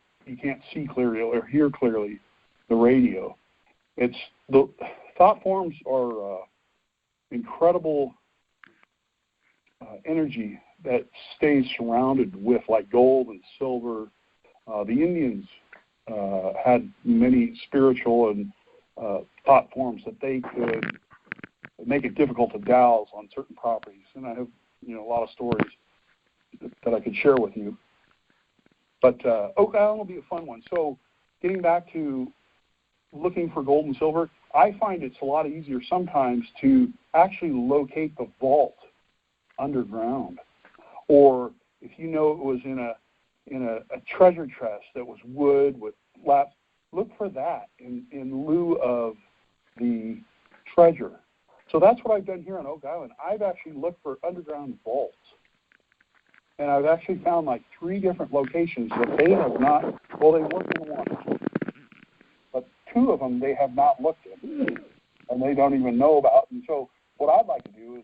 see clearly or hear clearly the radio. It's the thought forms are incredible energy that stays surrounded with, like gold and silver. The Indians had many spiritual and thought forms that they could make it difficult to dowse on certain properties. And I have a lot of stories that I could share with you. But Oak Island will be a fun one. So getting back to looking for gold and silver, I find it's a lot easier sometimes to actually locate the vault underground. Or if you know it was in a treasure chest that was wood with slats, look for that in lieu of the treasure. So that's what I've done here on Oak Island. I've actually looked for underground vaults. And I've actually found like 3 different locations that they have not, well, they looked in one, but 2 of them they have not looked in, and they don't even know about. And so what I'd like to do is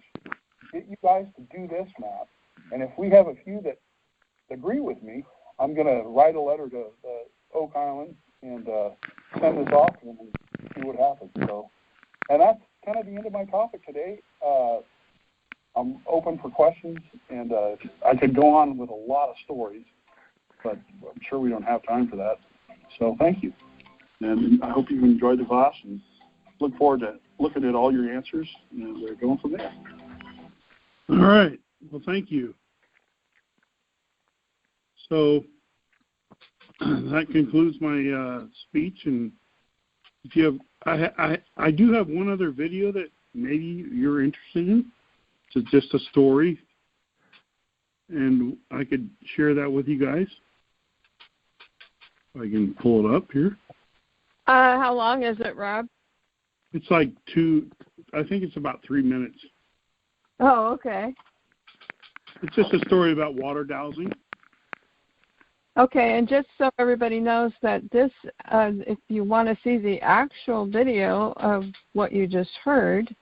get you guys to do this map, and if we have a few that agree with me, I'm going to write a letter to Oak Island and send this off to them and see what happens. So, and that's kind of the end of my topic today. I'm open for questions, and I could go on with a lot of stories, but I'm sure we don't have time for that. So thank you. And I hope you enjoyed the class and look forward to looking at all your answers, and we're going from there. All right. Well, thank you. So that concludes my speech. And if you have, I do have one other video that maybe you're interested in. It's just a story. and I could share that with you guys. I can pull it up here. How long is it, Rob? It's like I think it's about 3 minutes. Oh, okay. It's just a story about water dowsing. Okay, and just so everybody knows that this, if you want to see the actual video of what you just heard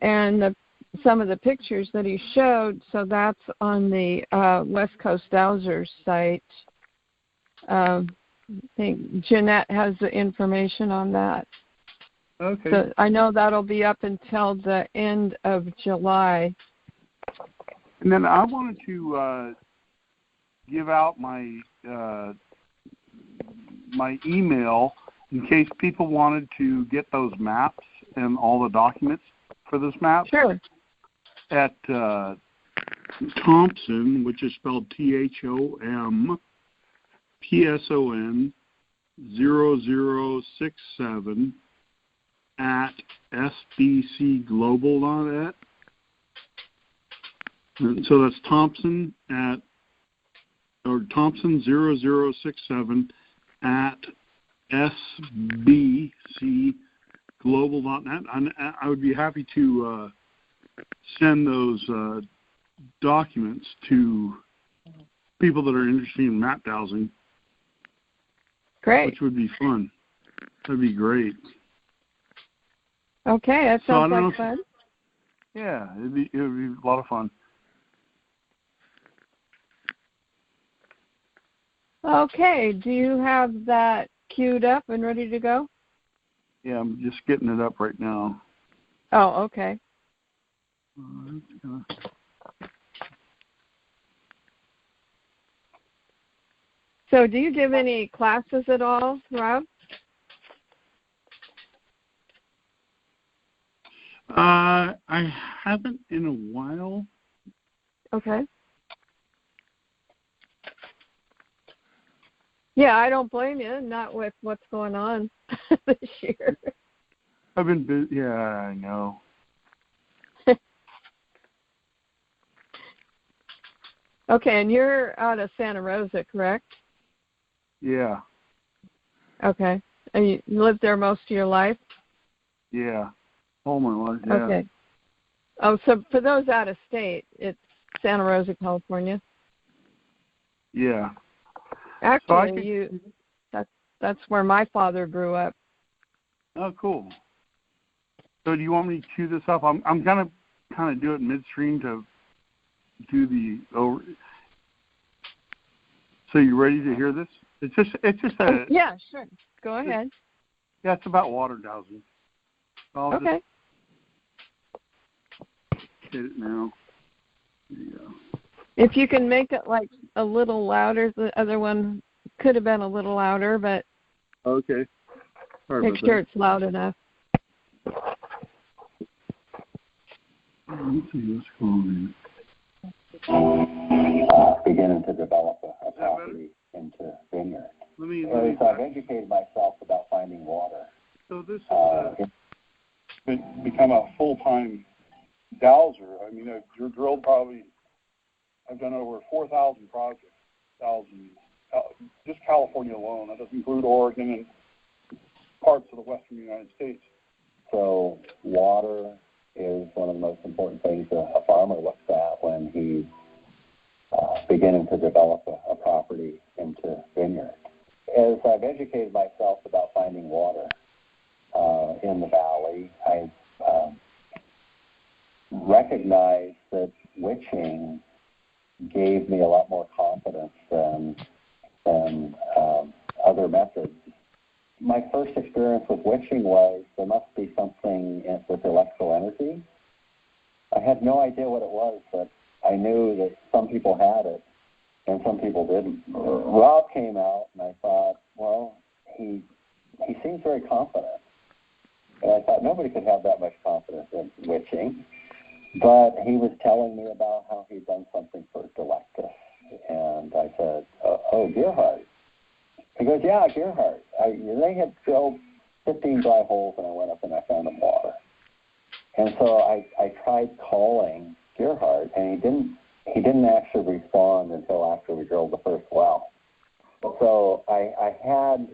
and some of the pictures that he showed, so that's on the West Coast Dowsers site. I think Jeanette has the information on that. Okay. So I know that'll be up until the end of July. And then I wanted to give out my my email in case people wanted to get those maps and all the documents for this map. Sure. At Thompson, which is spelled THOMPSON 0067 at sbcglobal.net. And so that's Thompson Thompson 0067 at sbcglobal.net. I would be happy to send those documents to people that are interested in map dowsing. Great. Which would be fun. That'd be great. Okay, that sounds like fun. Yeah, it would be a lot of fun. Okay, do you have that queued up and ready to go? Yeah, I'm just getting it up right now. Oh, okay. So do you give any classes at all, Rob? I haven't in a while. Okay. Yeah, I don't blame you, not with what's going on this year. I've been busy. Yeah, I know. Okay, and you're out of Santa Rosa, correct? Yeah. Okay. And you lived there most of your life? Yeah. All my life, yeah. Okay. Oh, so for those out of state, it's Santa Rosa, California? Yeah. Actually, that's where my father grew up. Oh, cool. So do you want me to cue this up? I'm gonna kind of do it midstream to do the over. So you ready to hear this? It's just a. Yeah, sure. Go ahead. Yeah, it's about water dowsing. Okay. Hit it now. There you go. If you can make it like a little louder, the other one could have been a little louder, but okay. Sorry make sure it's loud enough. Let's see what's going on. Beginning to develop a property into vineyard. So I've educated myself about finding water. So this has become a full-time dowser. I mean, I've drilled probably. I've done over 4,000 projects, just California alone. That doesn't include Oregon and parts of the western United States. So water is one of the most important things a farmer looks at when he's beginning to develop a property into vineyard. As I've educated myself about finding water in the valley, I've recognized that witching gave me a lot more confidence than other methods. My first experience with witching was there must be something with electrical energy. I had no idea what it was, but I knew that some people had it and some people didn't. Rob came out, and I thought, well, he seems very confident. And I thought nobody could have that much confidence in witching. But he was telling me about how he'd done something for Delectus. And I said, oh, Gerhardt. He goes, yeah, Gerhardt. They had drilled 15 dry holes, and I went up and I found them water. And so I tried calling Gerhardt, and he didn't actually respond until after we drilled the first well. So I had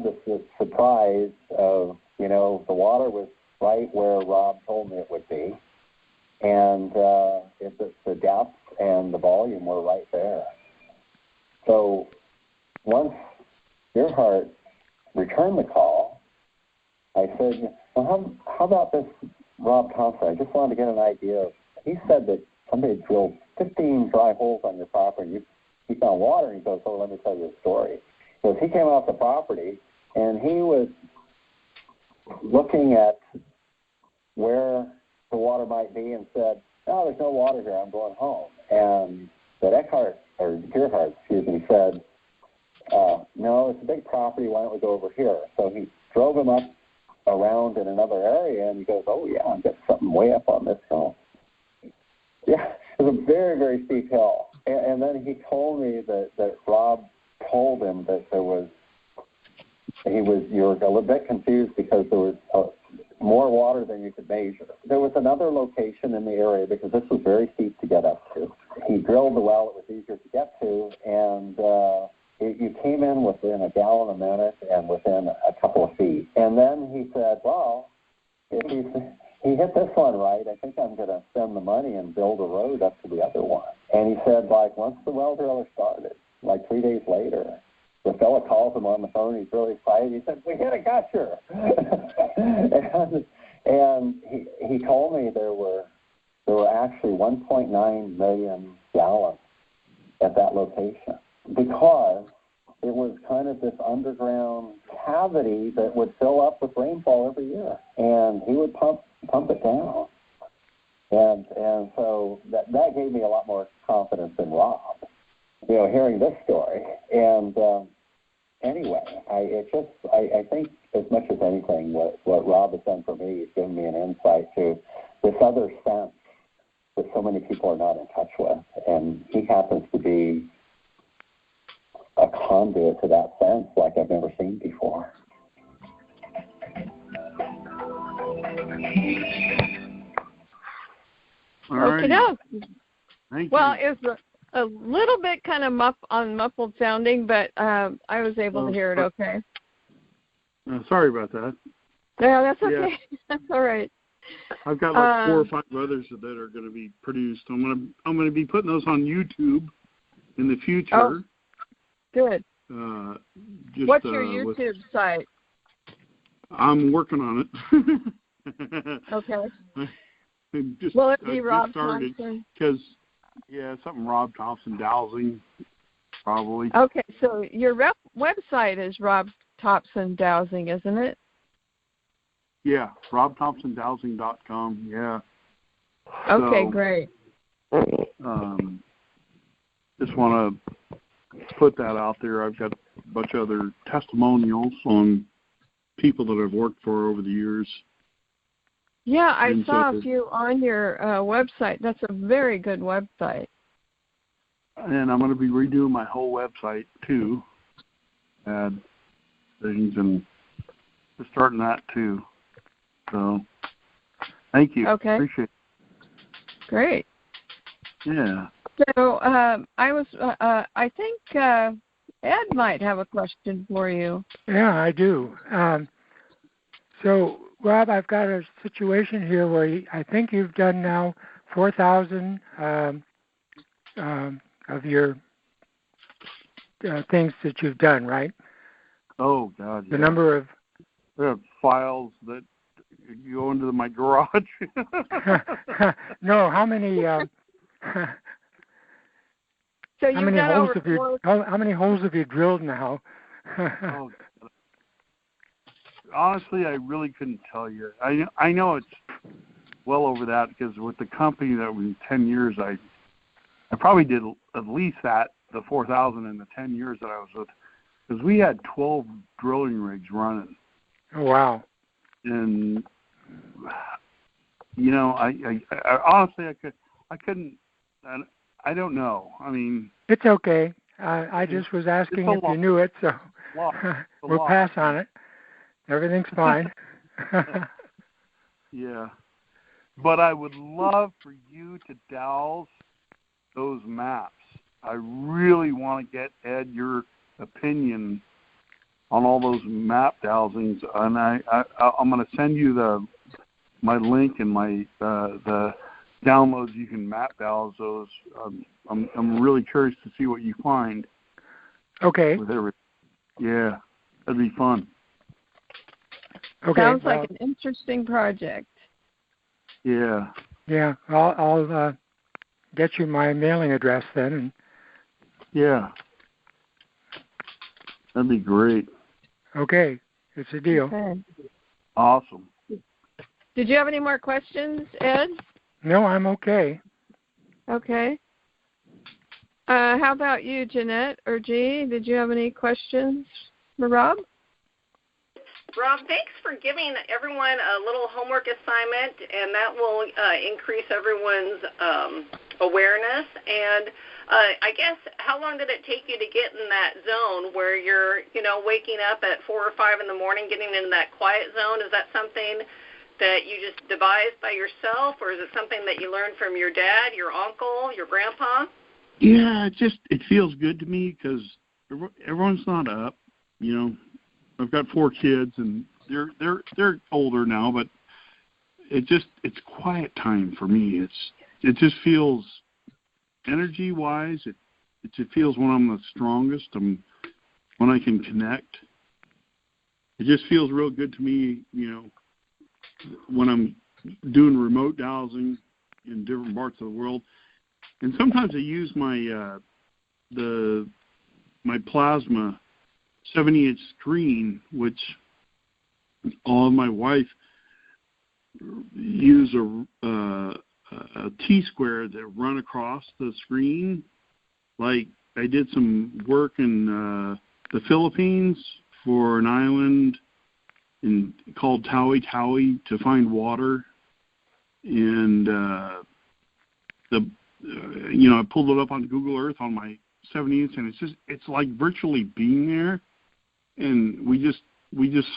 this surprise of, the water was right where Rob told me it would be, and the depth and the volume were right there. So once Earhart returned the call, I said, well, how about this Rob Thompson? I just wanted to get an idea of, he said that somebody drilled 15 dry holes on your property. He found water, and he goes, let me tell you a story. Because he came off the property, and he was looking at where the water might be and said, no, there's no water here, I'm going home. And but Gerhard, said, no, it's a big property, why don't we go over here? So he drove him up around in another area, and he goes, oh, yeah, I've got something way up on this hill. Yeah, it was a very, very steep hill. And then he told me that Rob told him that you were a little bit confused because there was more water than you could measure. There was another location in the area because this was very steep to get up to. He drilled the well, it was easier to get to, and you came in within a gallon a minute and within a couple of feet. And then he said, well, if he hit this one right, I think I'm going to spend the money and build a road up to the other one. And he said, once the well driller started, 3 days later, the fella calls him on the phone. He's really excited. He said, we hit a gusher. and he told me there were actually 1.9 million gallons at that location because it was kind of this underground cavity that would fill up with rainfall every year, and he would pump it down. And so that gave me a lot more confidence in Rob, hearing this story. And anyway, I think as much as anything, what Rob has done for me is given me an insight to this other sense that so many people are not in touch with. And he happens to be a conduit to that sense like I've never seen before. Okay, Thank well, you. it's a little bit kind of muffled sounding, but I was able to hear it okay. Sorry about that. Yeah, that's okay. Yeah. That's all right. I've got 4 or 5 others that are going to be produced. I'm going to be putting those on YouTube in the future. Oh, good. What's your YouTube site? I'm working on it. Okay. Will it be Rob Thompson? Because, something Rob Thompson Dowsing, probably. Okay, so your website is Rob Thompson Dowsing, isn't it? Yeah, robthompsondowsing.com, yeah. Okay, so, great. Just want to put that out there. I've got a bunch of other testimonials on people that I've worked for over the years. Yeah, I saw a few on your website. That's a very good website. And I'm going to be redoing my whole website, too. Add things and just starting that, too. So, thank you. Okay. Appreciate it. Great. Yeah. So, I think Ed might have a question for you. Yeah, I do. So, Rob, I've got a situation here where I think you've done now 4,000 of your things that you've done, right? Oh, God. The number of... There are files that go into my garage. No, how many... So you've done over how many holes have you drilled now? Oh, honestly, I really couldn't tell you. I know it's well over that because with the company that was 10 years, I probably did at least the 4,000 in the 10 years that I was with, because we had 12 drilling rigs running. Oh, wow. And, I honestly, I couldn't, I don't know. I mean. It's okay. I just was asking if you knew it, so we'll pass on it. Everything's fine. Yeah. But I would love for you to douse those maps. I really want to get, Ed, your opinion on all those map dowsings, and I'm going to send you my link and the downloads. You can map dowse those. I'm really curious to see what you find. Okay. Yeah, that'd be fun. Okay. Sounds like an interesting project. Yeah. Yeah, I'll get you my mailing address then. And yeah, that'd be great. Okay, it's a deal. Okay. Awesome. Did you have any more questions, Ed? No, I'm okay. Okay. How about you, Jeanette or G? Did you have any questions for Rob? Rob, thanks for giving everyone a little homework assignment, and that will increase everyone's awareness. And I guess, how long did it take you to get in that zone where you're, waking up at 4 or 5 in the morning, getting into that quiet zone? Is that something that you just devised by yourself, or is it something that you learned from your dad, your uncle, your grandpa? Yeah, it feels good to me because everyone's not up. I've got 4 kids and they're older now, but it's quiet time for me. It just feels energy wise. It feels when I'm the strongest. When I can connect. It just feels real good to me. When I'm doing remote dowsing in different parts of the world. And sometimes I use my my plasma 70-inch screen, which my wife use a T-square that run across the screen. Like I did some work in the Philippines for an island called Tawi Tawi to find water, and I pulled it up on Google Earth on my 70-inch, and it's like virtually being there. And we just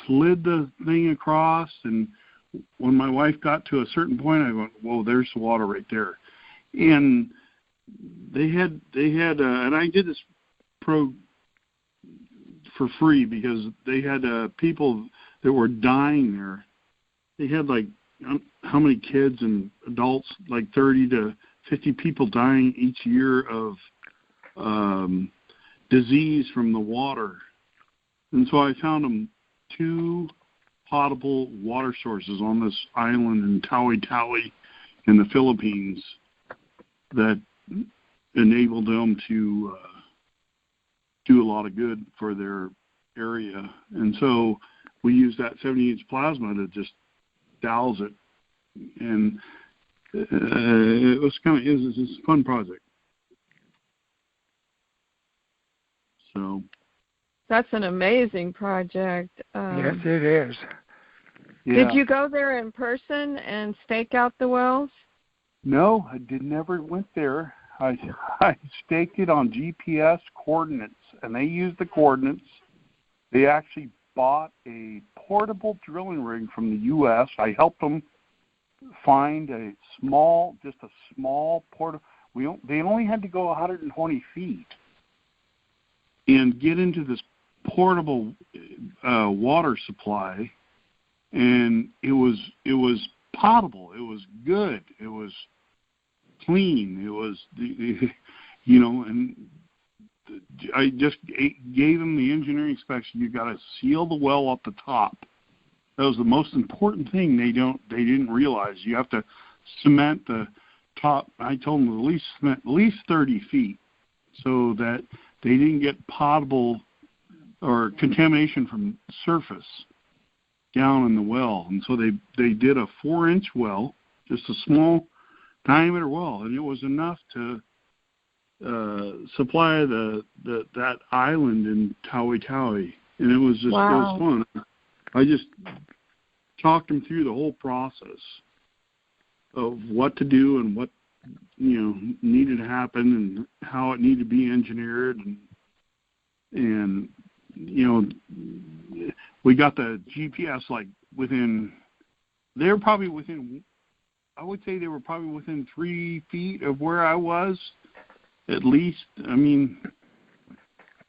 slid the thing across, and when my wife got to a certain point, I went, "Whoa, there's the water right there." And they had, and I did this for free because they had people that were dying there. They had how many kids and adults, like 30 to 50 people dying each year of disease from the water. And so I found them 2 potable water sources on this island in Tawi Tawi in the Philippines that enabled them to do a lot of good for their area. And so we used that 70-inch plasma to just douse it. And it was a fun project. So that's an amazing project. Yes, it is. Yeah. Did you go there in person and stake out the wells? No, I never went there. I staked it on GPS coordinates, and they used the coordinates. They actually bought a portable drilling rig from the U.S. I helped them find a small portable. They only had to go 120 feet and get into this portable water supply, and it was potable. It was good. It was clean. It was and I just gave them the engineering specs. You got to seal the well up the top. That was the most important thing. They didn't realize. You have to cement the top. I told them at least 30 feet, so that they didn't get potable or contamination from surface down in the well. And so they did a 4-inch well, just a small diameter well, and it was enough to supply that island in Tawi Tawi. And it was just It was fun. I just talked them through the whole process of what to do and what needed to happen and how it needed to be engineered, and we got the GPS they were probably within 3 feet of where I was, at least, I mean,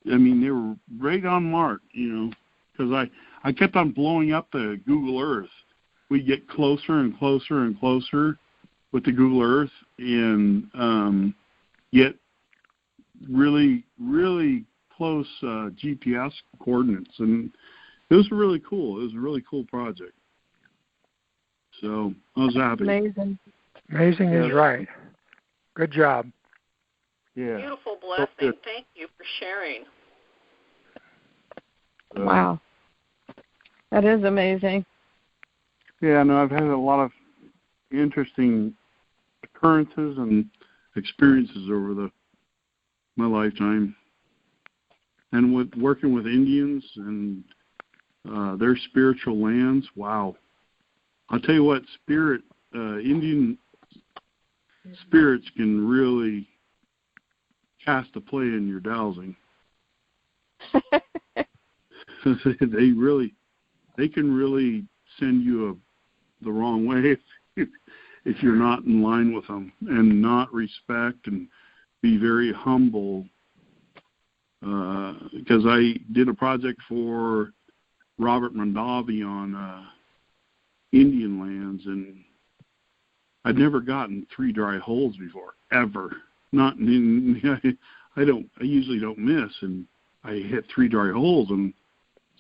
they were right on mark, because I kept on blowing up the Google Earth. We get closer and closer and closer with the Google Earth, and get really, really close GPS coordinates, and it was really cool. It was a really cool project. So I was happy. Amazing. Amazing is right. Good job. Yeah. Beautiful blessing. Thank you for sharing. Wow. That is amazing. Yeah, no, I've had a lot of interesting occurrences and experiences over my lifetime. And with working with Indians and their spiritual lands, wow. I'll tell you what, Indian spirits can really cast a play in your dowsing. They can really send you the wrong way if you're not in line with them and not respect and be very humble. Because I did a project for Robert Mondavi on Indian lands, and I'd never gotten 3 dry holes before, ever. I usually don't miss, and I hit 3 dry holes, and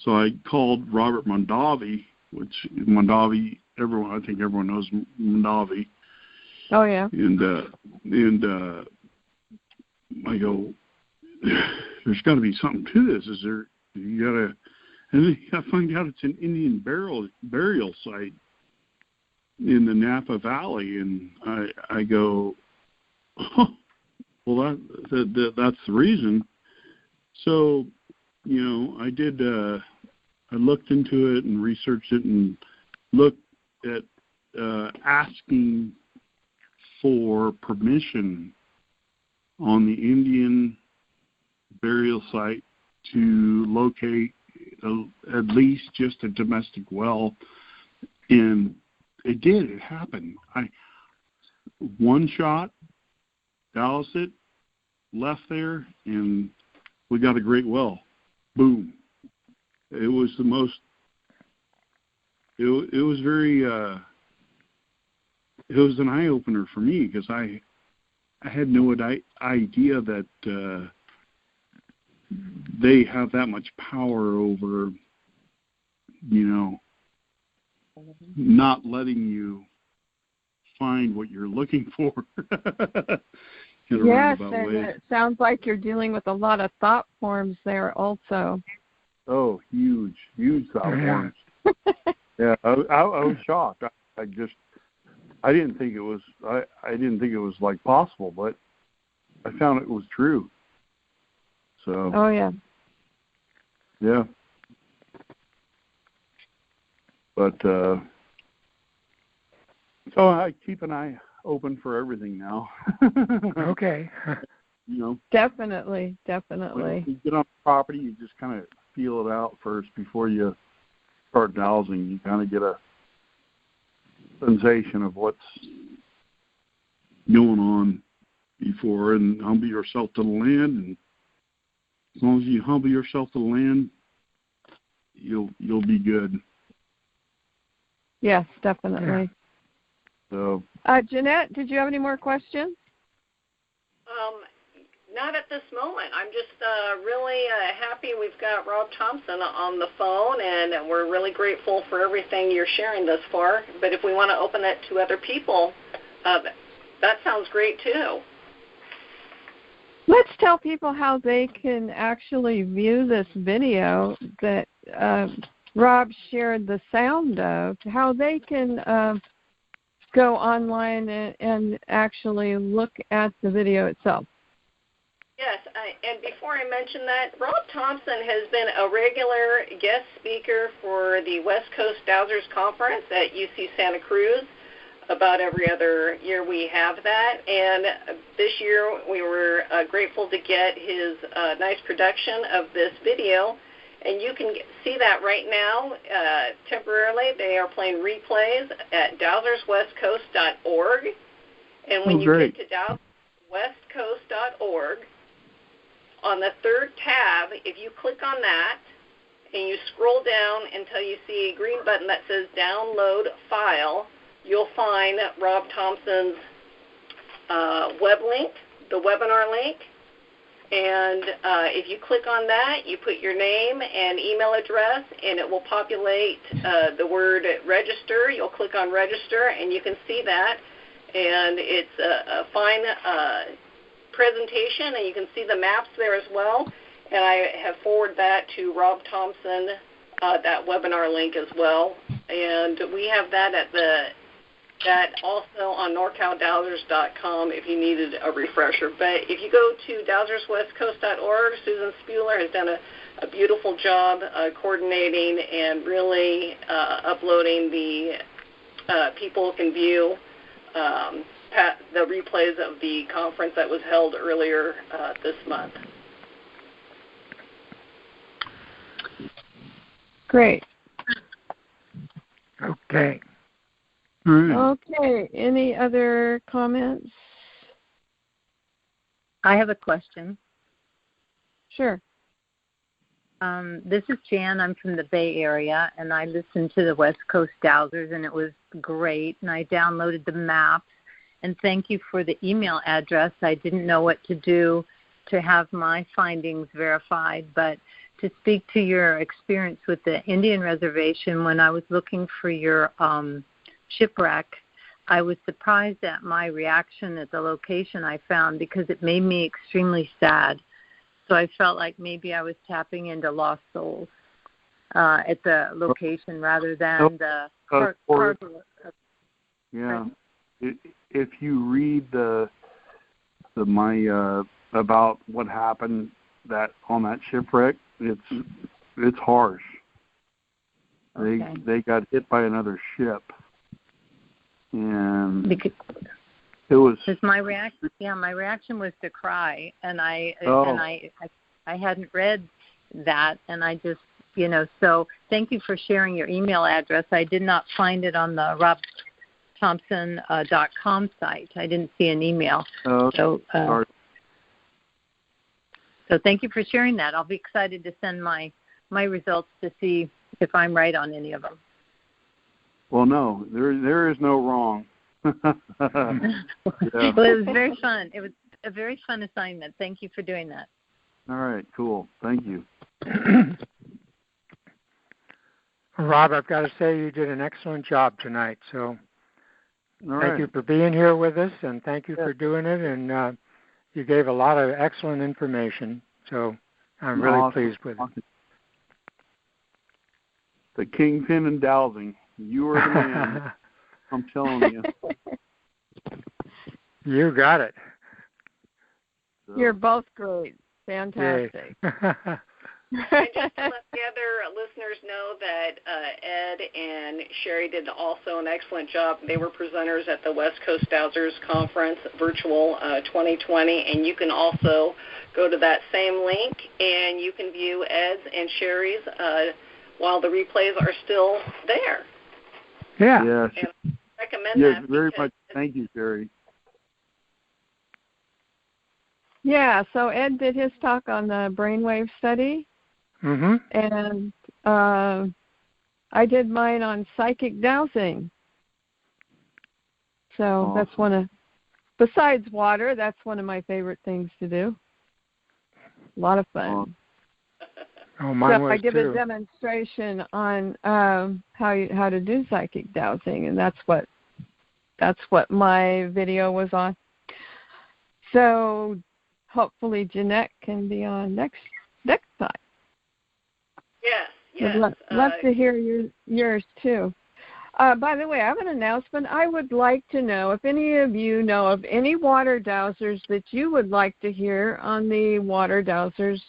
so I called Robert Mondavi, which Mondavi, I think everyone knows Mondavi. Oh yeah. And I go, there's got to be something to this. And then you gotta find out it's an Indian burial site in the Napa Valley, and I go, oh, well, that's the reason. So, I did. I looked into it and researched it and looked at asking for permission on the Indian burial site to locate at least just a domestic well, and it did. It happened. One shot, doused it, left there, and we got a great well. Boom. It was the most. It was very. It was an eye opener for me because I had no idea that they have that much power over, not letting you find what you're looking for. Yes, and it sounds like you're dealing with a lot of thought forms there also. Oh, huge thought forms. Yeah, I was shocked. I didn't think it was. I didn't think it was like possible, but I found it was true. So. Oh yeah. Yeah. But so I keep an eye open for everything now. Okay. Definitely. When you get on property, you just kind of feel it out first before you start dowsing. You kind of get a sensation of what's going on before, and humble yourself to the land. And as long as you humble yourself to the land, you'll be good. Yes, definitely. Yeah. So, Jeanette, did you have any more questions? Not at this moment. I'm just really happy we've got Rob Thompson on the phone, and we're really grateful for everything you're sharing thus far. But if we want to open it to other people, that sounds great too. Let's tell people how they can actually view this video that Rob shared the sound of, how they can go online and actually look at the video itself. Yes, and before I mention that, Rob Thompson has been a regular guest speaker for the West Coast Dowsers Conference at UC Santa Cruz. About every other year we have that, and this year we were grateful to get his nice production of this video, and you can see that right now temporarily. They are playing replays at dowserswestcoast.org, and when you get to DowsersWestCoast.org. On the third tab, if you click on that and you scroll down until you see a green button that says Download File, you'll find Rob Thompson's web link, the webinar link. And if you click on that, you put your name and email address, and it will populate the word register. You'll click on register, and you can see that. And it's a fine presentation, and you can see the maps there as well. And I have forwarded that to Rob Thompson, that webinar link as well. And we have that that also on NorCalDowsers.com if you needed a refresher. But if you go to DowsersWestCoast.org, Susan Spuler has done a beautiful job coordinating and really uploading the people can view the replays of the conference that was held earlier this month. Great. Okay. Okay. Any other comments? I have a question. Sure. This is Jan. I'm from the Bay Area, and I listened to the West Coast Dowsers, and it was great. And I downloaded the maps. And thank you for the email address. I didn't know what to do to have my findings verified, but to speak to your experience with the Indian Reservation, when I was looking for your shipwreck, I was surprised at my reaction at the location I found because it made me extremely sad. So I felt like maybe I was tapping into lost souls at the location rather than the cargo. Yeah. If you read my about what happened on that shipwreck, it's harsh. Okay. They got hit by another ship, and it was my reaction. Yeah, my reaction was to cry, and I hadn't read that, and I just So thank you for sharing your email address. I did not find it on the robthompson.com site. I didn't see an email. So thank you for sharing that. I'll be excited to send my results to see if I'm right on any of them. Well, no, there is no wrong. Well, it was very fun. It was a very fun assignment. Thank you for doing that. All right, cool. Thank you. Rob, I've got to say you did an excellent job tonight. So thank you for being here with us, and thank you for doing it. And you gave a lot of excellent information. So I'm really pleased with it. The kingpin and dowsing. You are the man. I'm telling you. You got it. So. You're both great. Fantastic. And just to let the other listeners know that Ed and Sherry did also an excellent job. They were presenters at the West Coast Dowsers Conference, virtual 2020, and you can also go to that same link and you can view Ed's and Sherry's while the replays are still there. Yeah. Yes. And I recommend that. Very much. Thank you, Sherry. Yeah, so Ed did his talk on the brainwave study. Mm-hmm. And I did mine on psychic dowsing. So that's besides water, that's one of my favorite things to do. A lot of fun. Oh, mine was I give too. a demonstration on how to do psychic dowsing, and that's what my video was on. So hopefully Jeanette can be on next time. Yes. I'd love to hear yours too. By the way, I have an announcement. I would like to know if any of you know of any water dowsers that you would like to hear on the Water Dowsers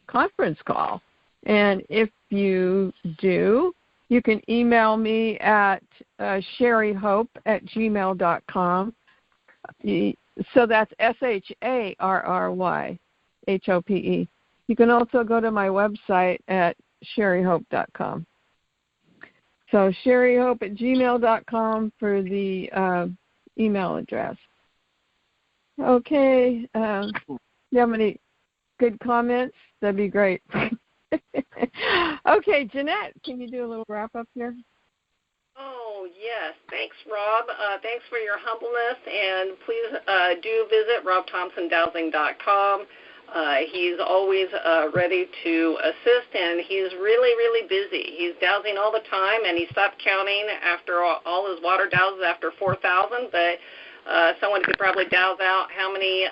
conference call. And if you do, you can email me at sherryhope@gmail.com. So that's SHARRYHOPE. You can also go to my website at sherryhope.com. So sherryhope@gmail.com for the email address. Okay. You have any good comments? That'd be great. Okay, Jeanette, can you do a little wrap-up here? Oh, yes. Thanks, Rob. Thanks for your humbleness, and please do visit robthompsondowsing.com. He's always ready to assist, and he's really, really busy. He's dowsing all the time, and he stopped counting after all his water dowses after 4,000, but someone could probably douse out how many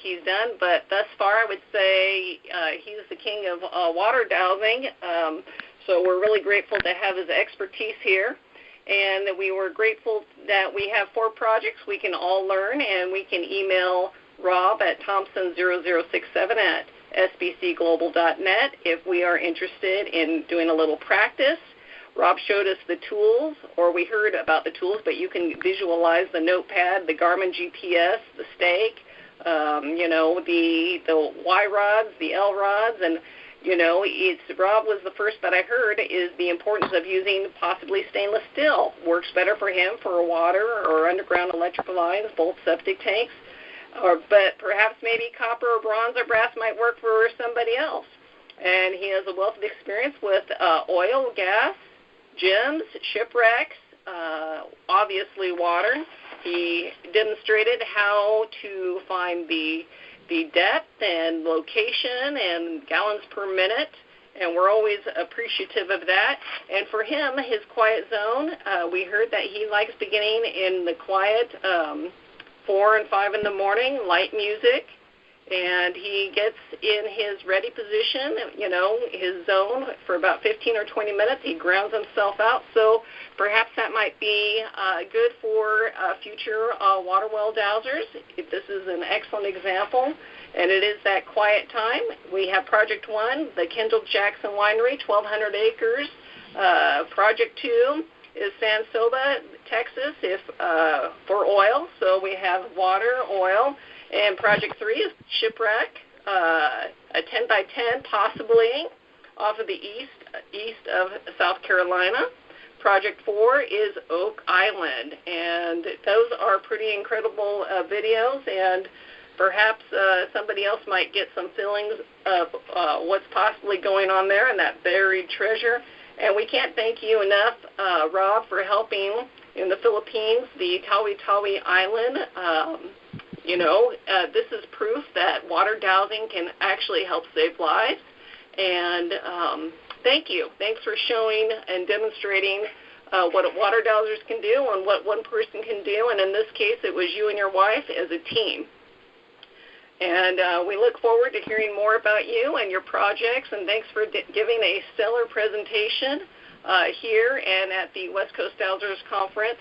he's done. But thus far, I would say he's the king of water dowsing, so we're really grateful to have his expertise here. And we were grateful that we have 4 projects we can all learn, and we can email Rob at thompson0067@sbcglobal.net if we are interested in doing a little practice. Rob showed us the tools, or we heard about the tools, but you can visualize the notepad, the Garmin GPS, the stake, the Y rods, the L rods, and Rob was the first that I heard is the importance of using possibly stainless steel. Works better for him for water or underground electrical lines, both septic tanks. But perhaps maybe copper or bronze or brass might work for somebody else. And he has a wealth of experience with oil, gas, gems, shipwrecks, obviously water. He demonstrated how to find the depth and location and gallons per minute, and we're always appreciative of that. And for him, his quiet zone, we heard that he likes beginning in the quiet 4 and 5 in the morning, light music, and he gets in his ready position, his zone for about 15 or 20 minutes. He grounds himself out, so perhaps that might be good for future water well dowsers. This is an excellent example, and it is that quiet time. We have Project 1, the Kendall Jackson Winery, 1,200 acres. Project 2 is Sansoba, Texas, for oil, so we have water, oil. And Project 3 is Shipwreck, a 10 by 10 possibly off of the east of South Carolina. Project 4 is Oak Island, and those are pretty incredible videos, and perhaps somebody else might get some feelings of what's possibly going on there and that buried treasure. And we can't thank you enough, Rob, for helping in the Philippines, the Tawi-Tawi Island. This is proof that water dowsing can actually help save lives. And thank you. Thanks for showing and demonstrating what water dowsers can do and what one person can do. And in this case, it was you and your wife as a team. And we look forward to hearing more about you and your projects. And thanks for giving a stellar presentation here and at the West Coast Dowsers Conference.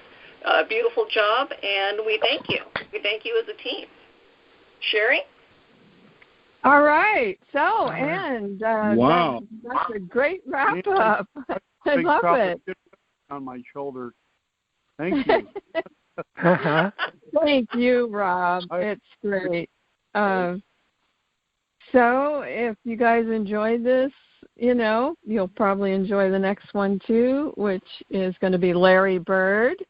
Beautiful job, and we thank you. We thank you as a team. Sherry? All right. So, and wow. That's a great wrap-up. I love it. On my shoulder. Thank you. Thank you, Rob. It's great. So if you guys enjoyed this, you'll probably enjoy the next one too, which is going to be Larry Bird.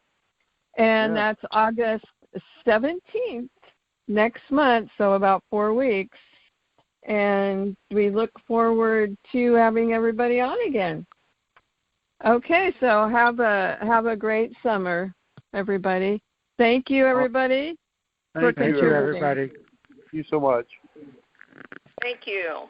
And that's August 17th, next month, so about 4 weeks. And we look forward to having everybody on again. Okay, so have a great summer, everybody. Thank you, everybody, for contributing. Thank you, everybody. Thank you so much. Thank you.